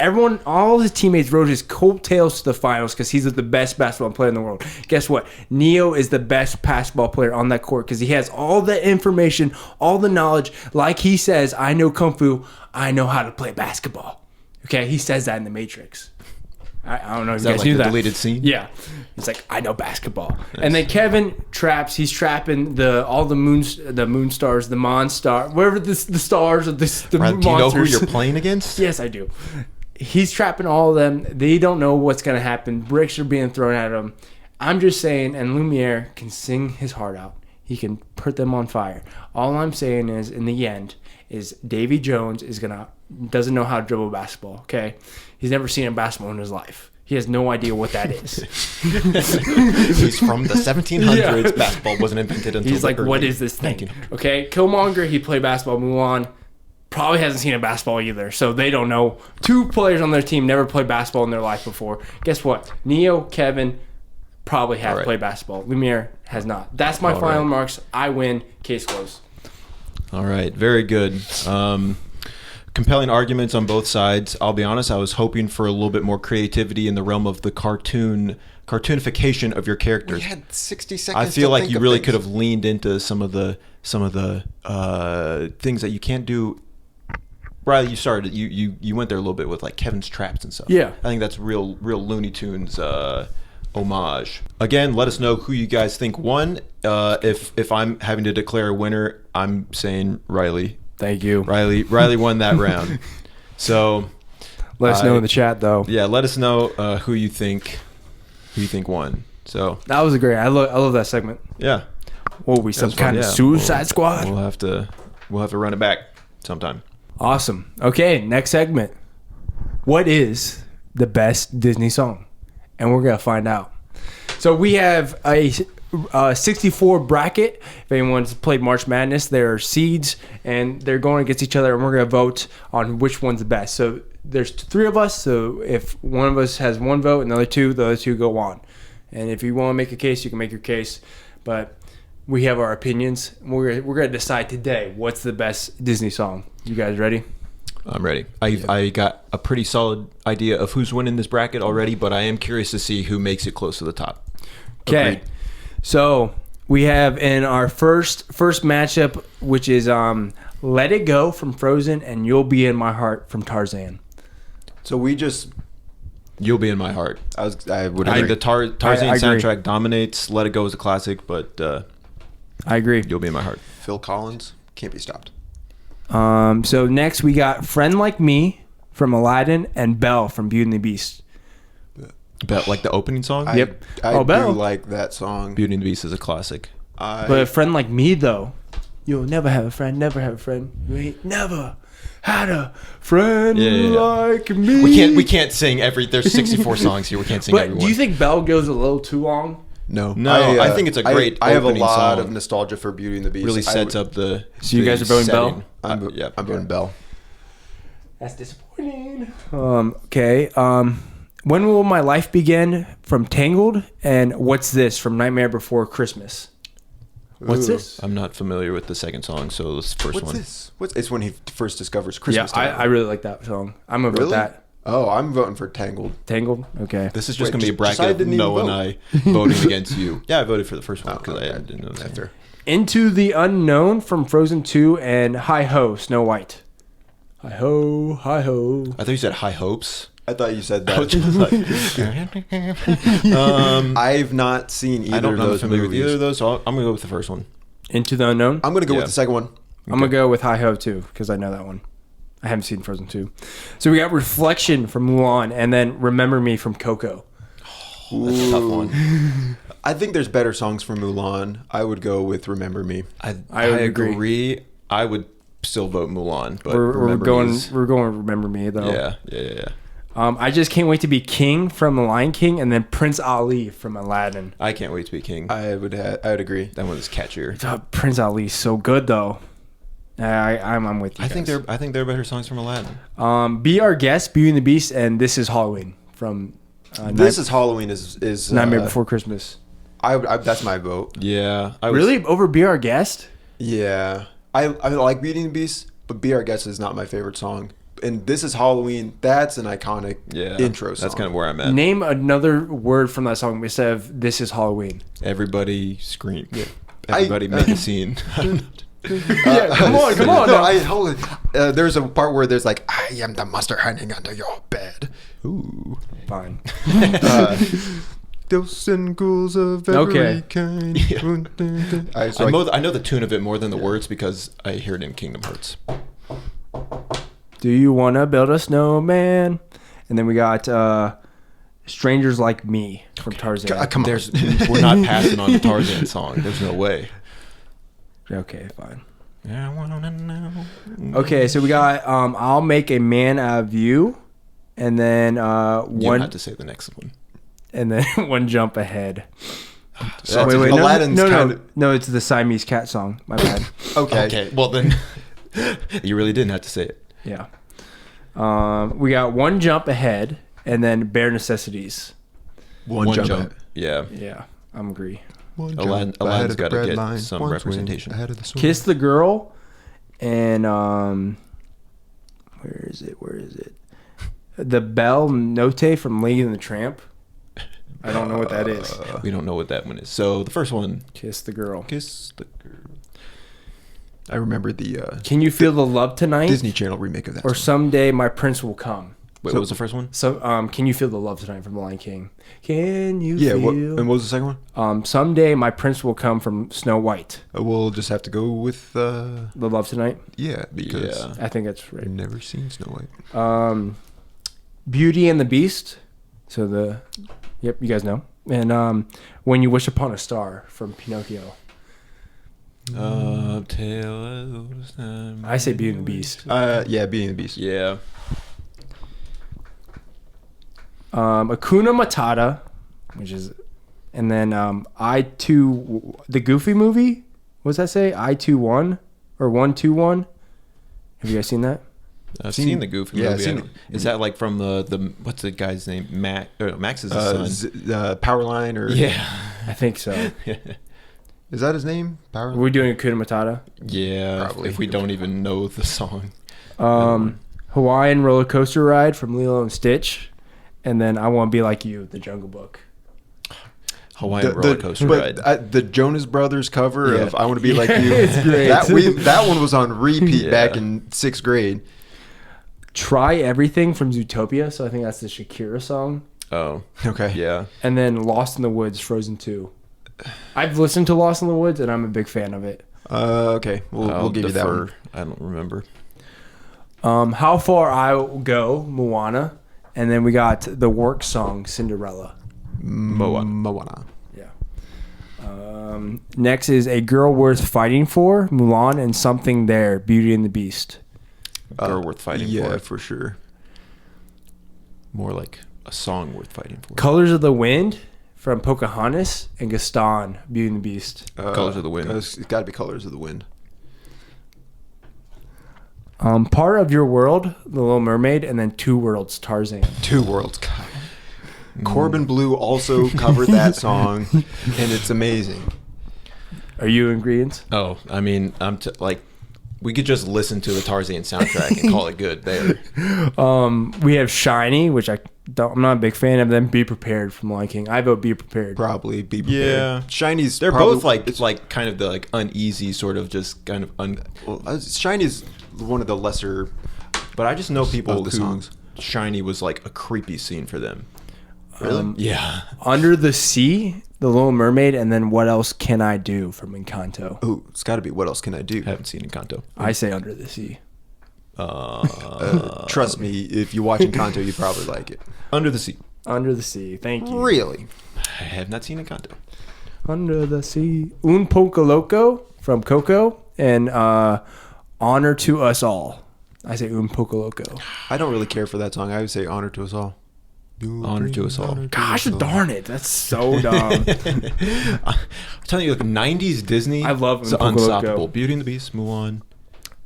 everyone, all his teammates rode his coattails to the finals because he's the best basketball player in the world. Guess what? Neo is the best basketball player on that court because he has all the information, all the knowledge. Like he says, I know Kung Fu. I know how to play basketball. Okay, he says that in The Matrix. I don't know if you guys like knew that. Deleted scene? Yeah. He's like, I know basketball. Nice. And then Kevin traps. He's trapping all the moon stars, the Monstar, whatever the stars of the monsters. Do you know who you're playing against? Yes, I do. He's trapping all of them. They don't know what's going to happen. Bricks are being thrown at him. I'm just saying, and Lumiere can sing his heart out. He can put them on fire. All I'm saying is, in the end, is Davy Jones doesn't know how to dribble basketball, okay? He's never seen a basketball in his life. He has no idea what that is. He's from the 1700s. Yeah. Basketball wasn't invented until he's like, what is this thing? Okay, Killmonger, he played basketball. Mulan probably hasn't seen a basketball either, so they don't know. 2 players on their team never played basketball in their life before. Guess what? Neo, Kevin probably have played basketball. Lumiere has not. That's my final remarks. I win. Case closed. All right, very good. Compelling arguments on both sides. I'll be honest, I was hoping for a little bit more creativity in the realm of the cartoonification of your characters. We had 60 seconds. I feel like you really could have leaned into some of the things that you can't do. Riley, you went there a little bit with like Kevin's traps and stuff. Yeah, I think that's real Looney Tunes homage. Again, let us know who you guys think won. If I'm having to declare a winner, I'm saying Riley. Thank you. Riley won that round. So let us know in the chat though. Yeah, let us know who you think won. So that was great. I love that segment. Yeah. What we some kind of Suicide Squad? We'll have to run it back sometime. Awesome. Okay, next segment. What is the best Disney song? And we're gonna find out. So we have a 64 bracket. If anyone's played March Madness, there are seeds and they're going against each other, and we're going to vote on which one's the best. So there's 3 of us, so if one of us has 1 vote and the other 2 go on. And if you want to make a case, you can make your case, but we have our opinions. We're going to decide today what's the best Disney song. You guys ready? I'm ready. I got a pretty solid idea of who's winning this bracket already, but I am curious to see who makes it close to the top. Okay. So we have in our first matchup, which is Let It Go from Frozen and You'll Be in My Heart from Tarzan. So we just... You'll Be in My Heart. I would agree. agree. The Tarzan soundtrack dominates. Let It Go is a classic, but I agree. You'll Be in My Heart. Phil Collins, can't be stopped. So next we got Friend Like Me from Aladdin and Belle from Beauty and the Beast. Like the opening song? Yep. I do Belle. like that song. Beauty and the Beast is a classic. But a friend like me, though, you'll never have a friend, never have a friend. You ain't never had a friend like me. We can't sing there's 64 songs here. We can't sing everyone. Do you think Belle goes a little too long? No, I think it's a great. I have a opening lot song. of nostalgia for Beauty and the Beast. Really sets up the. So you guys are voting setting. Belle? I'm voting Belle. That's disappointing. Okay. When Will My Life Begin from Tangled, and What's This from Nightmare Before Christmas. What's this? I'm not familiar with the second song, so this first one. What's this? It's when he first discovers Christmas. Yeah, I really like that song. I'm gonna vote that. Oh, I'm voting for Tangled. Tangled? Okay. This is just going to be a bracket of Noah and I voting against you. Yeah, I voted for the first one because I didn't know that. Into the Unknown from Frozen 2 and Hi Ho, Snow White. Hi Ho, Hi Ho. I thought you said High Hopes. I thought you said that. I've not seen either of those familiar movies. with either of those, so I'm going to go with the first one. Into the Unknown? I'm going to go with the second one. I'm going to go with Hi Ho too, because I know that one. I haven't seen Frozen 2. So we got Reflection from Mulan, and then Remember Me from Coco. That's a tough one. I think there's better songs from Mulan. I would go with Remember Me. I agree. I would still vote Mulan, but we're going Remember Me though. Yeah. I just can't wait to be King from The Lion King, and then Prince Ali from Aladdin. I can't wait to be King. I would agree. That one's catchier. Prince Ali's so good though. I'm with you. I think there are better songs from Aladdin. Be Our Guest, Beauty and the Beast, and This Is Halloween from. This Is Halloween is Nightmare Before Christmas. That's my vote. Yeah. Really? Over Be Our Guest? Yeah. I like Beauty and the Beast, but Be Our Guest is not my favorite song. And This Is Halloween, that's an iconic intro song. That's kind of where I'm at. Name another word from that song instead of This Is Halloween. Everybody scream. Yeah. Everybody make a scene. Yeah, come on. Hold it. There's a part where there's like, I am the monster hiding under your bed. Ooh. Fine. Ghosts and ghouls of every kind. Yeah. I know the tune of it more than the words because I hear it in Kingdom Hearts. Do you want to build a snowman? And then we got Strangers Like Me from Tarzan. Come on. We're not passing on the Tarzan song. There's no way. Okay, fine. I wanna know. Okay, so we got I'll Make a Man Out of You. And then You one have to say the next one. And then One Jump Ahead. So wait, Aladdin's no, it's the Siamese cat song. My bad. Okay. Well then, you really didn't have to say it. Yeah. We got One Jump Ahead, and then Bare Necessities. One jump. Yeah. Yeah, I'm agree. Aladdin's got to get some representation. Kiss the Girl, and where is it? The Belle Note from Lady and the Tramp. I don't know what that is. We don't know what that one is. So the first one, Kiss the Girl. Kiss the Girl. I remember the Can You Feel the Love Tonight? Disney Channel remake of that. Or song. Someday My Prince Will Come. Wait, what was the first one? So, Can You Feel the Love Tonight from The Lion King? Can you Yeah, feel? and what was the second one? Someday My Prince Will Come from Snow White. We'll just have to go with The Love Tonight? yeah, because Yeah. I think that's right. I've never seen Snow White. Beauty and the Beast. So yep, you guys know. And When You Wish Upon a Star from Pinocchio. I say Beauty and the Beast. Yeah, Beauty and the Beast. Yeah. Hakuna Matata, which is, and then the Goofy movie. What does that say? I-2-1 or 1-2-1? Have you guys seen that? I've seen the Goofy yeah, movie. I've seen it. Is that like from the what's the guy's name? Max is his son. Powerline or Yeah. I think so. Is that his name? Powerline. Are we doing Hakuna Matata? Yeah. Probably. If we don't even know the song. Hawaiian Roller Coaster Ride from Lilo and Stitch. And then I Want to Be Like You, The Jungle Book. Hawaiian Roller Coaster Ride. The Jonas Brothers cover of I Want to Be Like You. It's great. That one was on repeat back in 6th grade. Try Everything from Zootopia. So I think that's the Shakira song. Oh. Okay. Yeah. And then Lost in the Woods, Frozen 2. I've listened to Lost in the Woods, and I'm a big fan of it. Okay. We'll give you that one. I don't remember. How Far I'll Go, Moana. And then we got the work song, Cinderella. Moana. Yeah. Next is A Girl Worth Fighting For, Mulan, and Something There, Beauty and the Beast. Girl worth fighting for. Yeah, for sure. More like a song worth fighting for. Colors of the Wind from Pocahontas, and Gaston, Beauty and the Beast. Colors of the Wind. It's got to be Colors of the Wind. Part of Your World, The Little Mermaid, and then Two Worlds, Tarzan. Two Worlds. God. Corbin Bleu also covered that song, and it's amazing. Are you in agreement? Oh, I mean, we could just listen to the Tarzan soundtrack and call it good there. We have Shiny, which I'm not a big fan of. Then Be Prepared from Lion King. I vote Be Prepared. Probably Be Prepared. Yeah. Shiny's They're probably, both like kind of the uneasy sort of just kind of Shiny's one of the lesser. But I just know people the who songs. Shiny was like a creepy scene for them. Really? Yeah. Under the Sea, The Little Mermaid, and then What Else Can I Do from Encanto. Oh, it's got to be What Else Can I Do? Haven't seen Encanto. I say Under the Sea. Trust me, if you watch Encanto, you probably like it. Under the Sea. Under the Sea. Thank you. Really? I have not seen Encanto. Under the Sea. Un Poco Loco from Coco, and Honor to Us All. I say Un Poco Loco. I don't really care for that song. I would say Honor to Us All. Honor to Us All. Gosh darn it. That's so dumb. I'm telling you, like 90s Disney. I love it's Un Poco unstoppable. Loco. Beauty and the Beast, Mulan.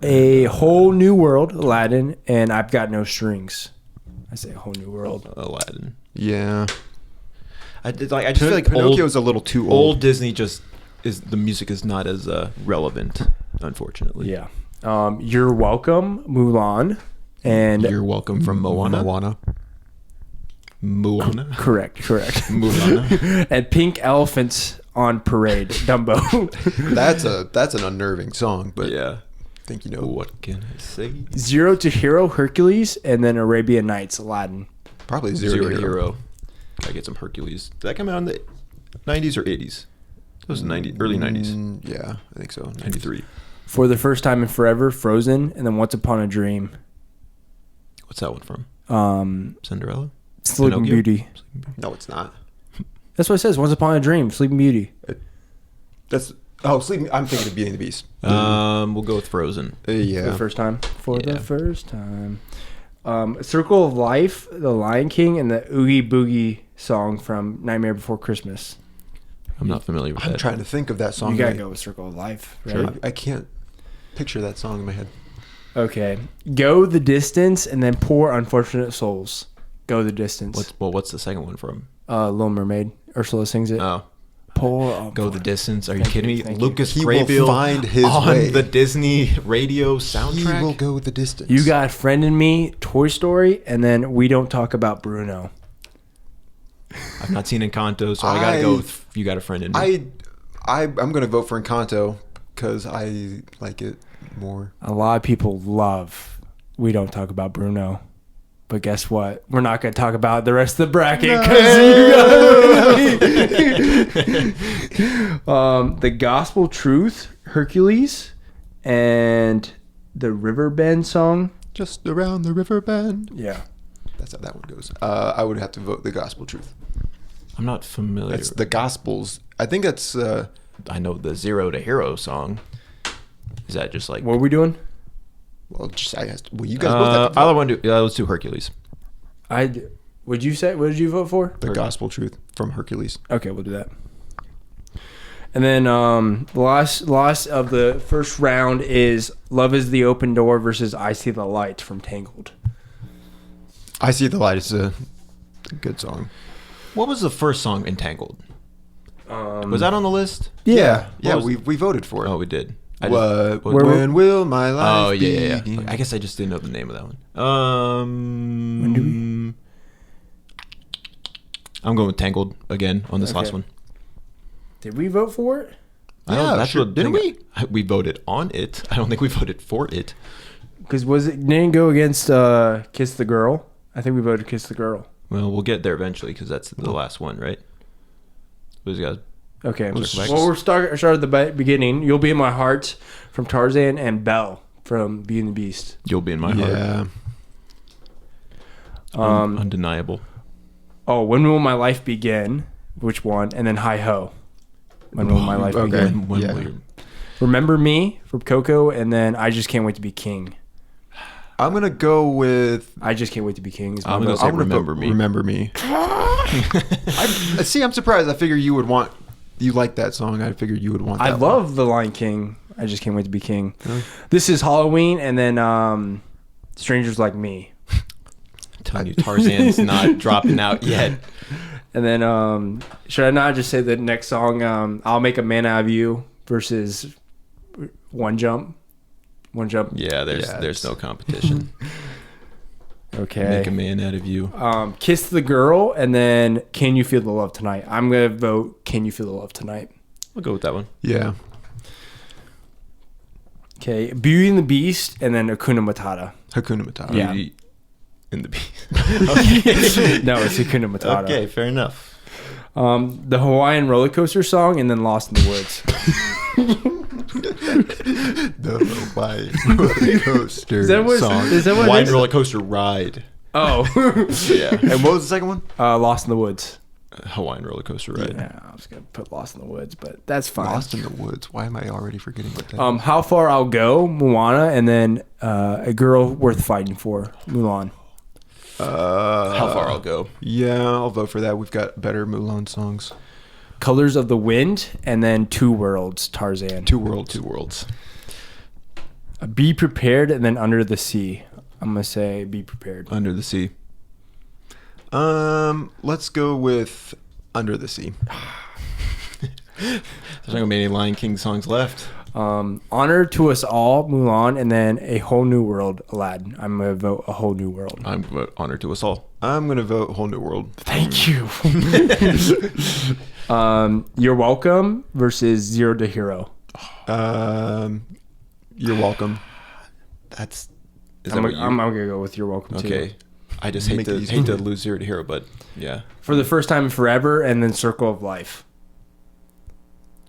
A Whole New World, Aladdin, and I've Got No Strings. I say A Whole New World. Aladdin. Yeah. I just feel like Pinocchio's a little too old. Old Disney just is the music is not as relevant, unfortunately. Yeah. You're Welcome, Mulan, and You're Welcome from Moana. Moana. Correct. Moana. And Pink Elephants on Parade, Dumbo. That's an unnerving song, but Yeah. I think you know. What can I say? Zero to Hero, Hercules, and then Arabian Nights, Aladdin. Probably Zero Zero Hero. Gotta get some Hercules. Did that come out in the 90s or 80s? It was early 90s. Yeah, I think so. 93. For the First Time in Forever, Frozen, and then Once Upon a Dream. What's that one from? Cinderella? Sleeping Pinocchio? Beauty. No, it's not. That's what it says. Once Upon a Dream, Sleeping Beauty. Sleeping. I'm thinking of Beauty and the Beast. We'll go with Frozen. Yeah. For the first time. For Yeah. the first time. Circle of Life, The Lion King, and the Oogie Boogie song from Nightmare Before Christmas. I'm not familiar with I'm that. trying to think of that song. You gotta go with Circle of Life, right? Sure. I can't picture that song in my head. Okay. Go the Distance, and then Poor Unfortunate Souls. Go the Distance. What's the second one from? Little Mermaid. Ursula sings it. Oh, Poor. Go the Distance. Are you Thank kidding you, me? thank you. Lucas He will Graybill find his on way. the Disney radio soundtrack. He will go with the distance. You got Friend in Me, Toy Story, and then We Don't Talk About Bruno. I've not seen Encanto, so I gotta go with You Got a Friend in Me. I'm gonna vote for Encanto because I like it more. A lot of people love We Don't Talk About Bruno. But guess what? We're not going to talk about the rest of the bracket because The Gospel Truth, Hercules, and the River Bend song. Just around the river bend. Yeah. That's how that one goes. I would have to vote the Gospel Truth. I'm not familiar. That's the Gospels. I think that's. I know the Zero to Hero song. Is that just like? What are we doing? Well, you guys both have to I vote. want to do. Let's do Hercules. Would you say? What did you vote for? The Gospel Truth from Hercules. Okay, we'll do that. And then the last of the first round is Love is the Open Door versus I See the Light from Tangled. I See the Light is a good song. What was the first song in Tangled? Was that on the list? Yeah, What was- we voted for it. Oh, we did. When will my life Oh yeah. begin? I guess I just didn't know the name of that one. When do we? I'm going with Tangled again on this last Okay. one. Did we vote for it? I don't- Yeah, that's sure. what Didn't thing- we voted on it. I don't think we voted for it. Because didn't go against Kiss the Girl? I think we voted Kiss the Girl. Well, we'll get there eventually because that's the last one, right? What do you guys? Okay. Let's check. Well, we're start at the beginning. You'll Be in My Heart from Tarzan and Belle from Beauty and the Beast. You'll Be in My Heart. Yeah. Undeniable. Oh, When Will My Life Begin? Which one? And then Hi Ho. When Will My Life Okay. Begin? When Yeah. will you- Remember Me from Coco, and then I Just Can't Wait to Be King. I'm gonna go with. I Just Can't Wait to Be King. Is my I'm gonna vote. say I'm gonna Remember vote Me. Remember Me. I'm surprised. I figured you would want. You like that song. I figured you would want. I That love The Lion King. I Just Can't Wait to Be King. Really? This is Halloween, and then Strangers Like Me. I'm telling you, Tarzan's not dropping out yet. And then should I not just say the next song, I'll Make a Man Out of You versus One Jump? One Jump. Yeah, there's no competition. Okay. Make a man out of you. Kiss the Girl, and then Can You Feel the Love Tonight? I'm going to vote Can You Feel the Love Tonight. I'll go with that one. Yeah. Okay. Beauty and the Beast, and then Hakuna Matata. Hakuna Matata. Yeah. Beauty in the Beast. No, it's Hakuna Matata. Okay, fair enough. The Hawaiian roller coaster song, and then Lost in the Woods. The Hawaiian roller coaster Is that what- song. is that what it Hawaiian is? roller coaster ride. Oh. Yeah. And what was the second one? Lost in the Woods. Hawaiian roller coaster ride. Yeah, I was going to put Lost in the Woods, but that's fine. Lost in the Woods. Why am I already forgetting what that? How Far I'll Go, Moana, and then A Girl Worth Fighting For, Mulan. How far I'll go. Yeah, I'll vote for that. We've got better Mulan songs. Colors of the Wind, and then Two Worlds, Tarzan. Two Worlds. Two worlds. Be Prepared, and then Under the Sea. I'm going to say Be Prepared. Under the sea. Let's go with Under the Sea. There's not gonna be any Lion King songs left. Honor to Us All, Mulan, and then A Whole New World, Aladdin. I'm gonna vote A Whole New World. I'm gonna vote Honor to Us All. I'm gonna vote Whole New World. Thank you. You're Welcome versus Zero to Hero. You're Welcome. That's. I'm gonna go with You're Welcome too. Okay. I just hate to lose Zero to Hero, but yeah. For the First Time in Forever, and then Circle of Life.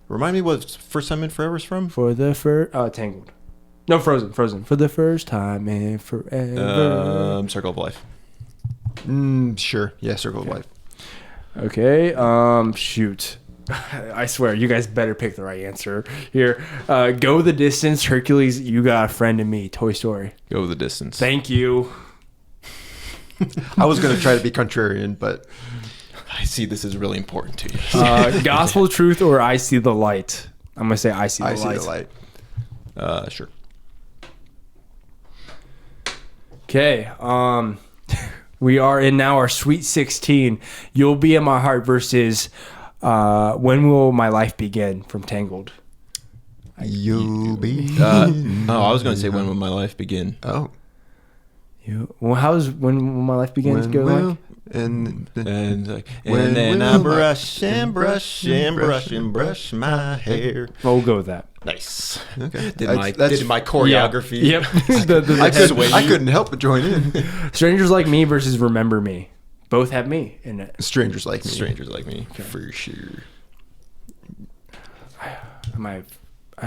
Remind me what First Time in Forever is from? For the first... Tangled. No, Frozen. For the first time in forever. Circle of Life. Sure. Yeah, Circle of Life. Okay. Shoot. I swear, you guys better pick the right answer here. Go the Distance, Hercules, You Got a Friend in Me, Toy Story. Go the Distance. Thank you. I was going to try to be contrarian, but... I see this is really important to you. Gospel Truth or I See the Light? I'm going to say I See the Light. I See the Light. Sure. Okay. We are in now our Sweet 16. You'll Be in My Heart versus When Will My Life Begin from Tangled. You'll be... I was going to say When Will My Life Begin. Oh. Well, how's When Will My Life Begin go like? And then I brush my hair. We'll go with that. Nice. Okay. Did my choreography. Yep. I couldn't help but join in. Strangers Like Me versus Remember Me. Both have me in it. Strangers Like Me. Strangers Like Me, okay. for sure. I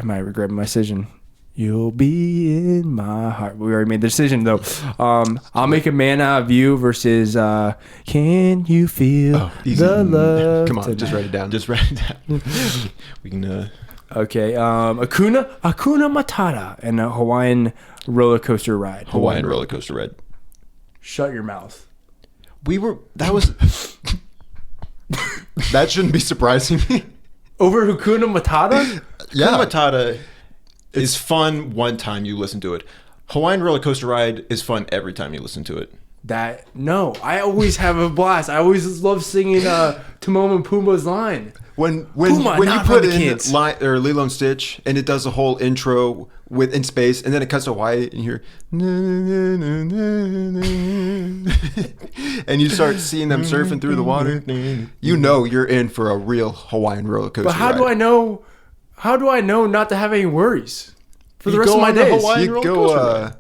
might regret my decision. You'll be in my heart. We already made the decision though. I'll Make a Man Out of You versus Can You Feel the Love? Come on, tonight? just write it down. Just write it down. We can. Okay. Akuna Matata and a Hawaiian roller coaster ride. Hawaiian roller coaster ride. Shut your mouth. That was. That shouldn't be surprising. Over Hakuna Matata? Yeah. Hakuna Matata is fun one time you listen to it. Hawaiian roller coaster ride is fun every time you listen to it. No, I always have a blast. I always love singing Timon and Pumbaa's line. When Puma, you not put for the in kids. Lilo and Stitch and it does a whole intro in space and then it cuts to Hawaii and you hear and you start seeing them surfing through the water, you know you're in for a real Hawaiian roller coaster But how ride. do I know? How do I know not to have any worries for the You rest go of my on the days? Hawaiian roller coaster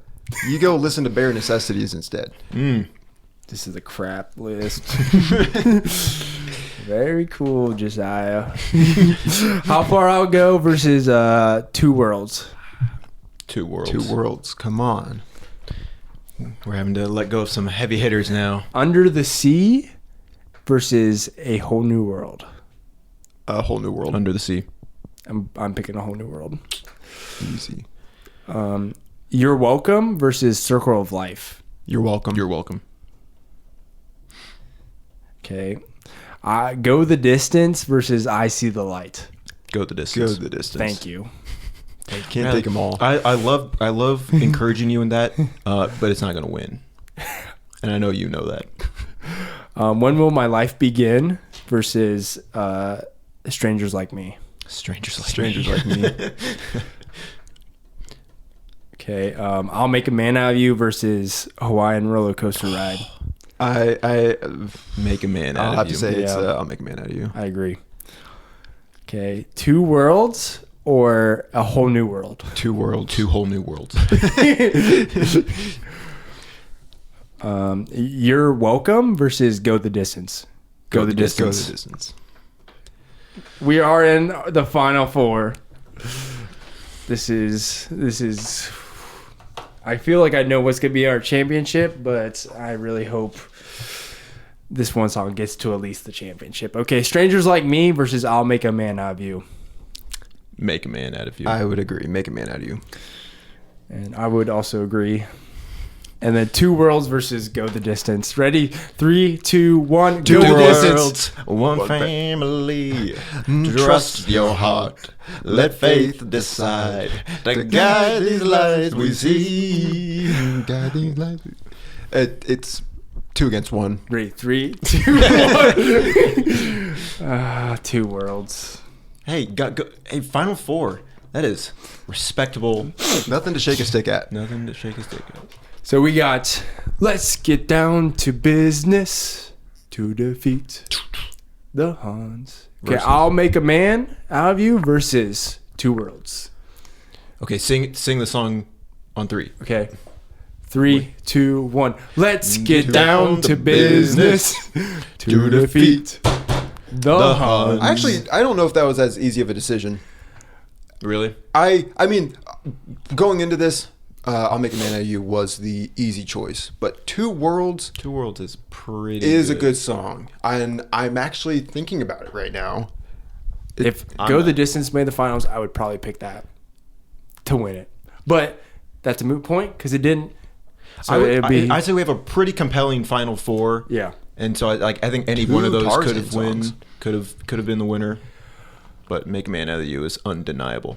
You go listen to Bare Necessities instead. This is a crap list. Very cool, Josiah. How Far I'll Go versus Two Worlds. Two Worlds. Two Worlds. Come on. We're having to let go of some heavy hitters now. Under the Sea versus A Whole New World. A Whole New World. Under the Sea. I'm picking A Whole New World. Easy. You're Welcome versus Circle of Life. You're welcome. You're welcome. Okay. Go the Distance versus I See the Light. Go the distance. Go the distance. Thank you. Can't take them all. I love encouraging you in that, but it's not going to win. And I know you know that. When Will My Life Begin versus Strangers Like Me. Strangers Strangers like me. Okay. I'll Make a Man Out of You versus Hawaiian roller coaster ride. I Make a man out I'll of have you. to say it's Yeah. I'll Make a Man Out of You. I agree. Okay. Two Worlds or A Whole New World? Two Worlds. Two whole new worlds. You're Welcome versus Go the Distance. Go the Distance. Go the distance. We are in the final four. This is I feel like I know what's going to be our championship, but I really hope this one song gets to at least the championship. Okay, Strangers Like Me versus I'll Make a Man Out of You. Make a man out of you. I would agree. Make a Man Out of You. And I would also agree. And then Two Worlds versus Go the Distance. Ready? 3, 2, 1. Two Go the worlds, Distance. one family. Trust your heart. Let faith decide to guide these lives we see. Guide these lives. It's 2 against 1. 3, 2, 1. 2 worlds. Hey, hey, Final Four. That is respectable. Nothing to shake a stick at. Nothing to shake a stick at. So we got Let's Get Down to Business to Defeat the Huns. Okay, I'll Make a Man Out of You versus Two Worlds. Okay, sing the song on 3. Okay. 3, 2, 1. Let's get down to business to defeat the Huns. Actually, I don't know if that was as easy of a decision. Really? I mean, going into this, I'll Make a Man Out of You was the easy choice, but Two Worlds is pretty. Is a good song, and I'm actually thinking about it right now. If Go the Distance made the finals, I would probably pick that to win it. But that's a moot point because it didn't. So I'd say we have a pretty compelling Final Four. Yeah, and so I think any one of those Tarzan could have been the winner. But Make a Man Out of You is undeniable.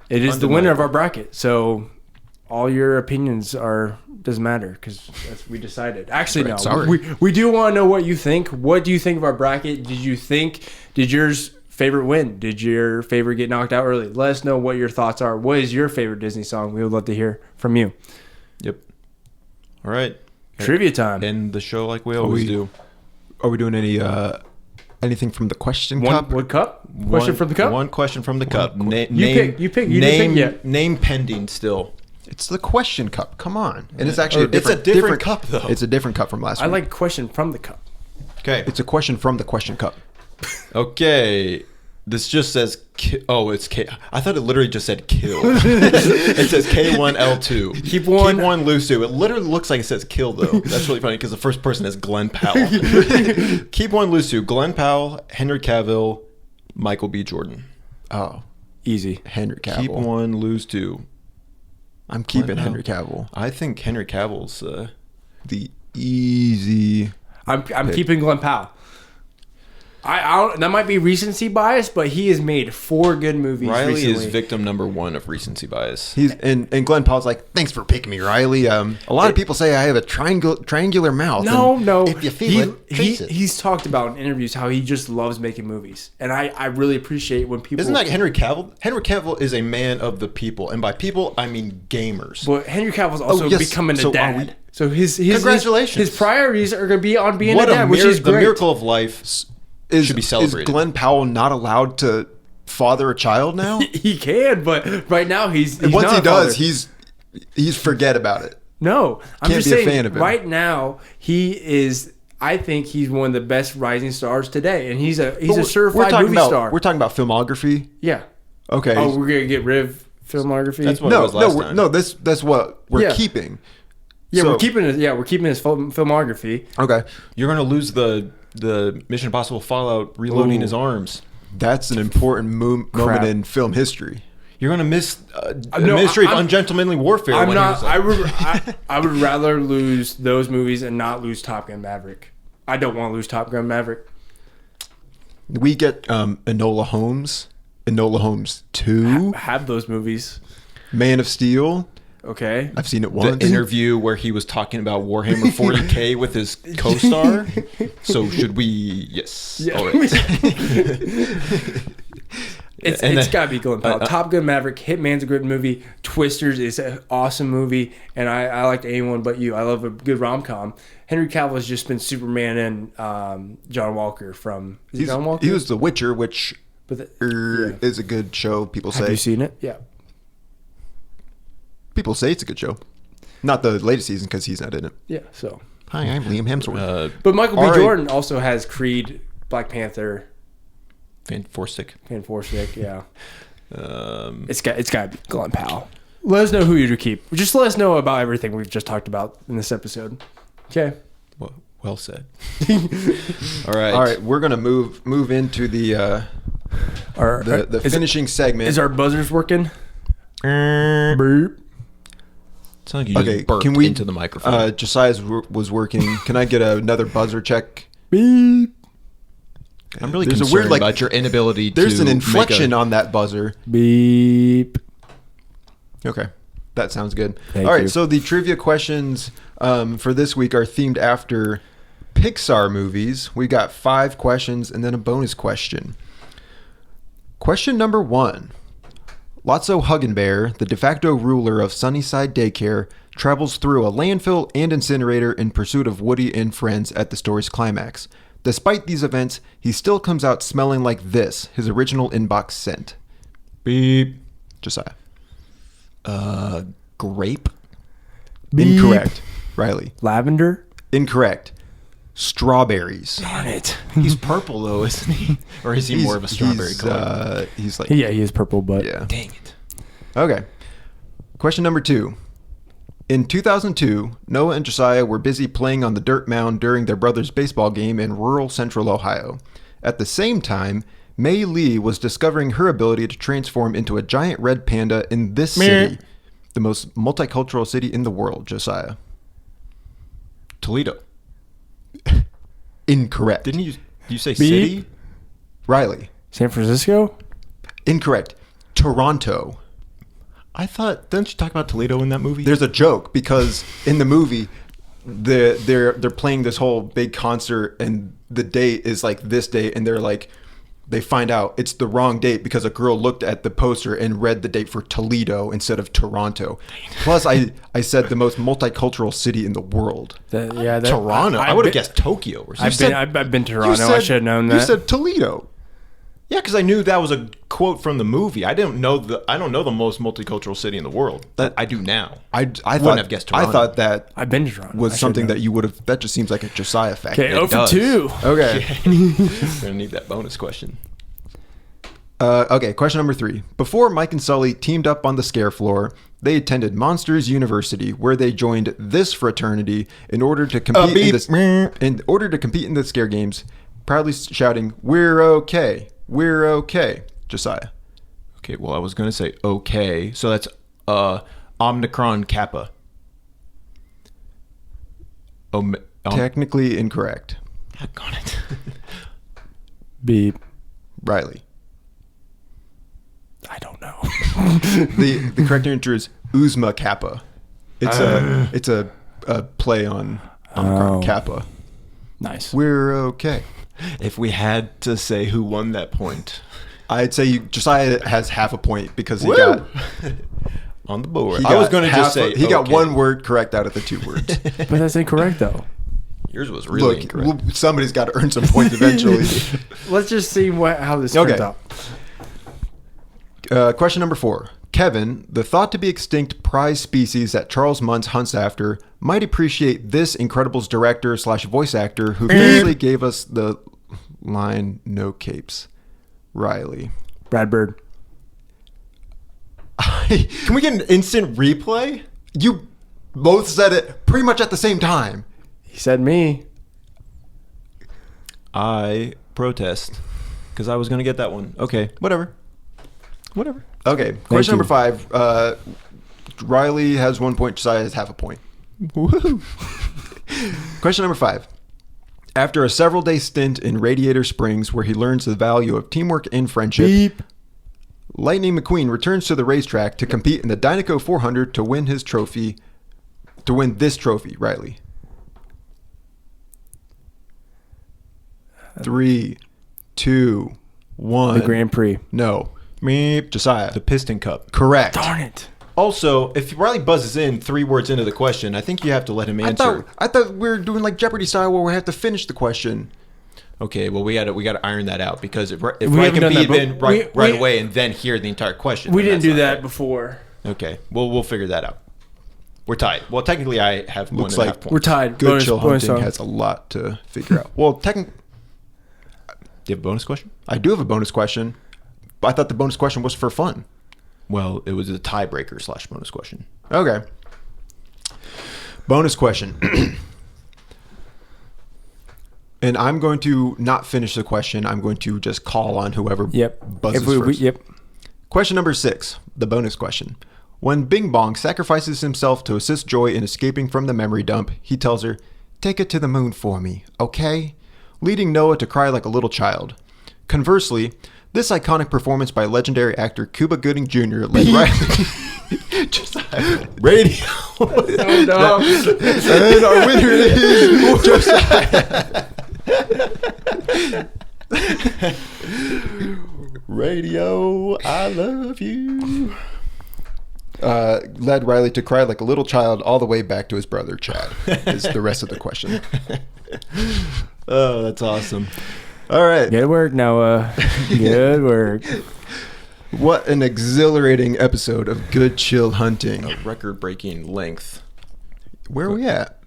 It is the winner of our bracket. So all your opinions doesn't matter because we decided. Actually, no. Sorry. We do want to know what you think. What do you think of our bracket? Did yours favorite win? Did your favorite get knocked out early? Let us know what your thoughts are. What is your favorite Disney song? We would love to hear from you. Yep. All right. Trivia time. End the show like we always do. Are we doing anything from the question cup? What cup? Question from the cup? One question from the cup. You pick. You didn't pick yet. Name pending still. It's the question cup. Come on. And it's actually It's a different cup, though. It's a different cup from last week. I like question from the cup. Okay. It's a question from the question cup. Okay. This just says, it's K. I thought it literally just said kill. It says K1L2. Keep one, lose 2. It literally looks like it says kill, though. That's really funny because the first person is Glen Powell. Keep 1, lose 2. Glen Powell, Henry Cavill, Michael B. Jordan. Oh. Easy. Henry Cavill. Keep 1, lose 2. I'm keeping Henry Cavill. I think Henry Cavill's the easy. I'm keeping Glen Powell. I don't, that might be recency bias, but he has made 4 good movies Riley recently. is victim number 1 of recency bias. And Glen Powell's like, thanks for picking me, Riley. A lot of people say I have a triangular mouth. No. If you feel it, face it. He's talked about in interviews how he just loves making movies, and I really appreciate when people. Isn't that Henry Cavill? Henry Cavill is a man of the people, and by people I mean gamers. But Henry Cavill's also becoming a dad. So his congratulations. His priorities are going to be on being what a dad, which is great. The miracle of life. Should be celebrated. Is Glen Powell not allowed to father a child now? He can, but right now he's once not he does, father. he's forget about it. No, I'm Can't just be a saying. fan of him. Right now, he is. I think he's one of the best rising stars today, and he's a certified movie star. We're talking about filmography. Yeah. Okay. Oh, we're gonna get rid of filmography. That's what it was last time. No. That's what we're keeping. Yeah, we're keeping it. Yeah, we're keeping his filmography. Okay. You're gonna lose the Mission Impossible Fallout reloading his arms. That's an important moment in film history. You're gonna miss Ministry of Ungentlemanly Warfare. I'm not. I would rather lose those movies and not lose Top Gun Maverick. I don't want to lose Top Gun Maverick. We get Enola Holmes 2. Have those movies. Man of Steel. Okay. I've seen it once. The interview where he was talking about Warhammer 40K with his co-star. So should we? Yes. Yeah. All right. It's got to be Glen Powell. Top Gun Maverick, Hitman's a good movie. Twisters is an awesome movie, and I liked Anyone But You. I love a good rom-com. Henry Cavill has just been Superman and John Walker from... John Walker? He was The Witcher, which is a good show, people say. Have you seen it? Yeah. People say it's a good show. Not the latest season because he's not in it. Yeah, so... Hi, I'm Liam Hemsworth. But Michael B. Jordan also has Creed, Black Panther... Fantastic, yeah. It's got to be Glen Powell. Let us know who you keep. Just let us know about everything we've just talked about in this episode. Okay. Well said. All right. We're gonna move into the finishing segment. Is our buzzers working? Boop. It's like you just burped into the microphone. Josiah's was working. Can I get another buzzer check? Beep. I'm really concerned about your inability to... There's an inflection on that buzzer. Beep. Okay. That sounds good. Thank All right, you. so the trivia questions for this week are themed after Pixar movies. We got 5 questions and then a bonus question. Question number 1. Lotso Huggenbear, the de facto ruler of Sunnyside Daycare, travels through a landfill and incinerator in pursuit of Woody and friends at the story's climax. Despite these events, he still comes out smelling like this, his original inbox scent. Beep. Josiah. Grape. Beep. Incorrect. Riley. Lavender. Incorrect. Strawberries. Darn it. He's purple though, isn't he? Or is he more of a strawberry color? He's like... Yeah, he is purple, but Yeah. Dang it. Okay. Question number 2. In 2002, Noah and Josiah were busy playing on the dirt mound during their brother's baseball game in rural central Ohio. At the same time, Mei Lee was discovering her ability to transform into a giant red panda in this city, the most multicultural city in the world, Josiah. Toledo. Incorrect. Didn't you say Beep. city? Riley. San Francisco. Incorrect. Toronto. I thought, didn't you talk about Toledo in that movie? There's a joke because in the movie, they're playing this whole big concert and the date is like this date, and they're like, they find out it's the wrong date because a girl looked at the poster and read the date for Toledo instead of Toronto. Plus, I said the most multicultural city in the world. Toronto. I would have guessed Tokyo or something. I've been to Toronto. I should have known that. You said Toledo. Yeah, because I knew that was a quote from the movie. I don't know the most multicultural city in the world. That I do now. I wouldn't have guessed Toronto. I thought that I've been to Toronto. was something that you would have. That just seems like a Josiah fact. Okay, 0 for does. 2. Okay. We're gonna need that bonus question. Okay, question number 3. Before Mike and Sully teamed up on the scare floor, they attended Monsters University, where they joined this fraternity in order to compete in the scare games, proudly shouting, "We're okay, we're okay." Josiah. Okay, well I was gonna say okay, so that's Omicron Kappa. Technically incorrect. Got it. Beep. Riley. I don't know. The correct answer is Uzma Kappa. It's a play on Omicron Kappa. Nice. We're okay. If we had to say who won that point, I'd say Josiah has half a point because he Woo! got on the board. he I was got going to just half say he got okay. one word correct out of the 2 words. But that's incorrect, though. Yours was really Look, incorrect. somebody's got to earn some points eventually. Let's just see how this Okay. turns out. Question number 4. Kevin, the thought to be extinct prize species that Charles Muntz hunts after, might appreciate this Incredibles director / voice actor who famously gave us the line "No capes." Riley. Brad Bird. Can we get an instant replay? You both said it pretty much at the same time. He said me. I protest because I was going to get that one. Okay, whatever. Okay, question number 5. Riley has 1 point. Josiah has half a point. Woohoo. Question number 5. After a several-day stint in Radiator Springs, where he learns the value of teamwork and friendship, Beep. Lightning McQueen returns to the racetrack to compete in the Dynaco 400 to win this trophy. Riley. 3, 2, 1. The Grand Prix. No. Meep. Josiah. The Piston Cup. Correct. Darn it. Also, if Riley buzzes in 3 words into the question, I think you have to let him answer. I thought we were doing like Jeopardy style where we have to finish the question. Okay, well we got to iron that out because if We Riley haven't can done beat that, in but right we- away and then hear the entire question. We then didn't that's do not that fair. before. Okay, well we'll figure that out. We're tied. Well, technically I have Looks 1.5 like points. We're tied. Good Bonus- Chill bonus Hunting song. has a lot to figure out. Well, Do you have a bonus question? I do have a bonus question. But I thought the bonus question was for fun. Well, it was a tiebreaker / bonus question. Okay. Bonus question. And I'm going to not finish the question. I'm going to just call on whoever buzzes first. Yep. Question number 6, the bonus question. When Bing Bong sacrifices himself to assist Joy in escaping from the memory dump, he tells her, "Take it to the moon for me, okay?" Leading Noah to cry like a little child. Conversely, this iconic performance by legendary actor Cuba Gooding Jr. led Riley... Josiah. Radio. So dumb. And our winner is Josiah. Radio, I love you. Led Riley to cry like a little child all the way back to his brother Chad is the rest of the question. Oh, that's awesome. All right. Good work, Noah. Good work. What an exhilarating episode of Good Chill Hunting. A record-breaking length. Where are we at?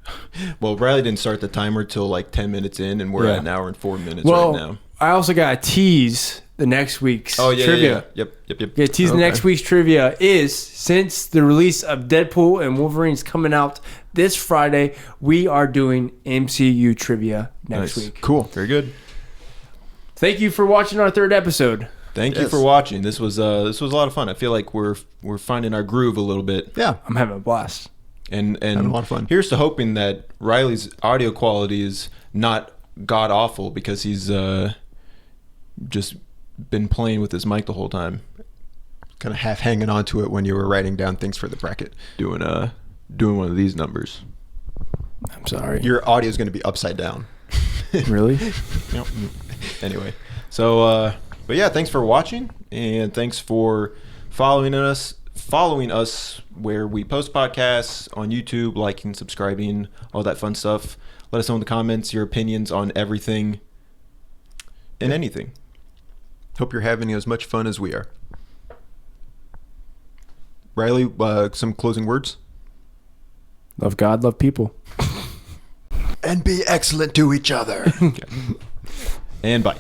Well, Riley didn't start the timer till like 10 minutes in, and we're at an hour and 4 minutes Well, right now. I also got to tease the next week's trivia. Yeah. Yep. Yeah, tease the next week's trivia is, since the release of Deadpool and Wolverine is coming out this Friday, we are doing MCU trivia next week. Cool. Very good. Thank you for watching our third episode. Thank you for watching. This was a lot of fun. I feel like we're finding our groove a little bit. Yeah. I'm having a blast. And having a lot of fun. Here's to hoping that Riley's audio quality is not god awful, because he's just been playing with his mic the whole time, Kind of half hanging on to it when you were writing down things for the bracket. doing one of these numbers. I'm sorry. Your audio is going to be upside down. Really? Yep. Anyway, so but yeah, thanks for watching, and thanks for following us where we post podcasts on YouTube, liking, subscribing, all that fun stuff. Let us know in the comments your opinions on everything and anything. Hope you're having as much fun as we are. Riley, some closing words? Love God, love people. And be excellent to each other. And bye.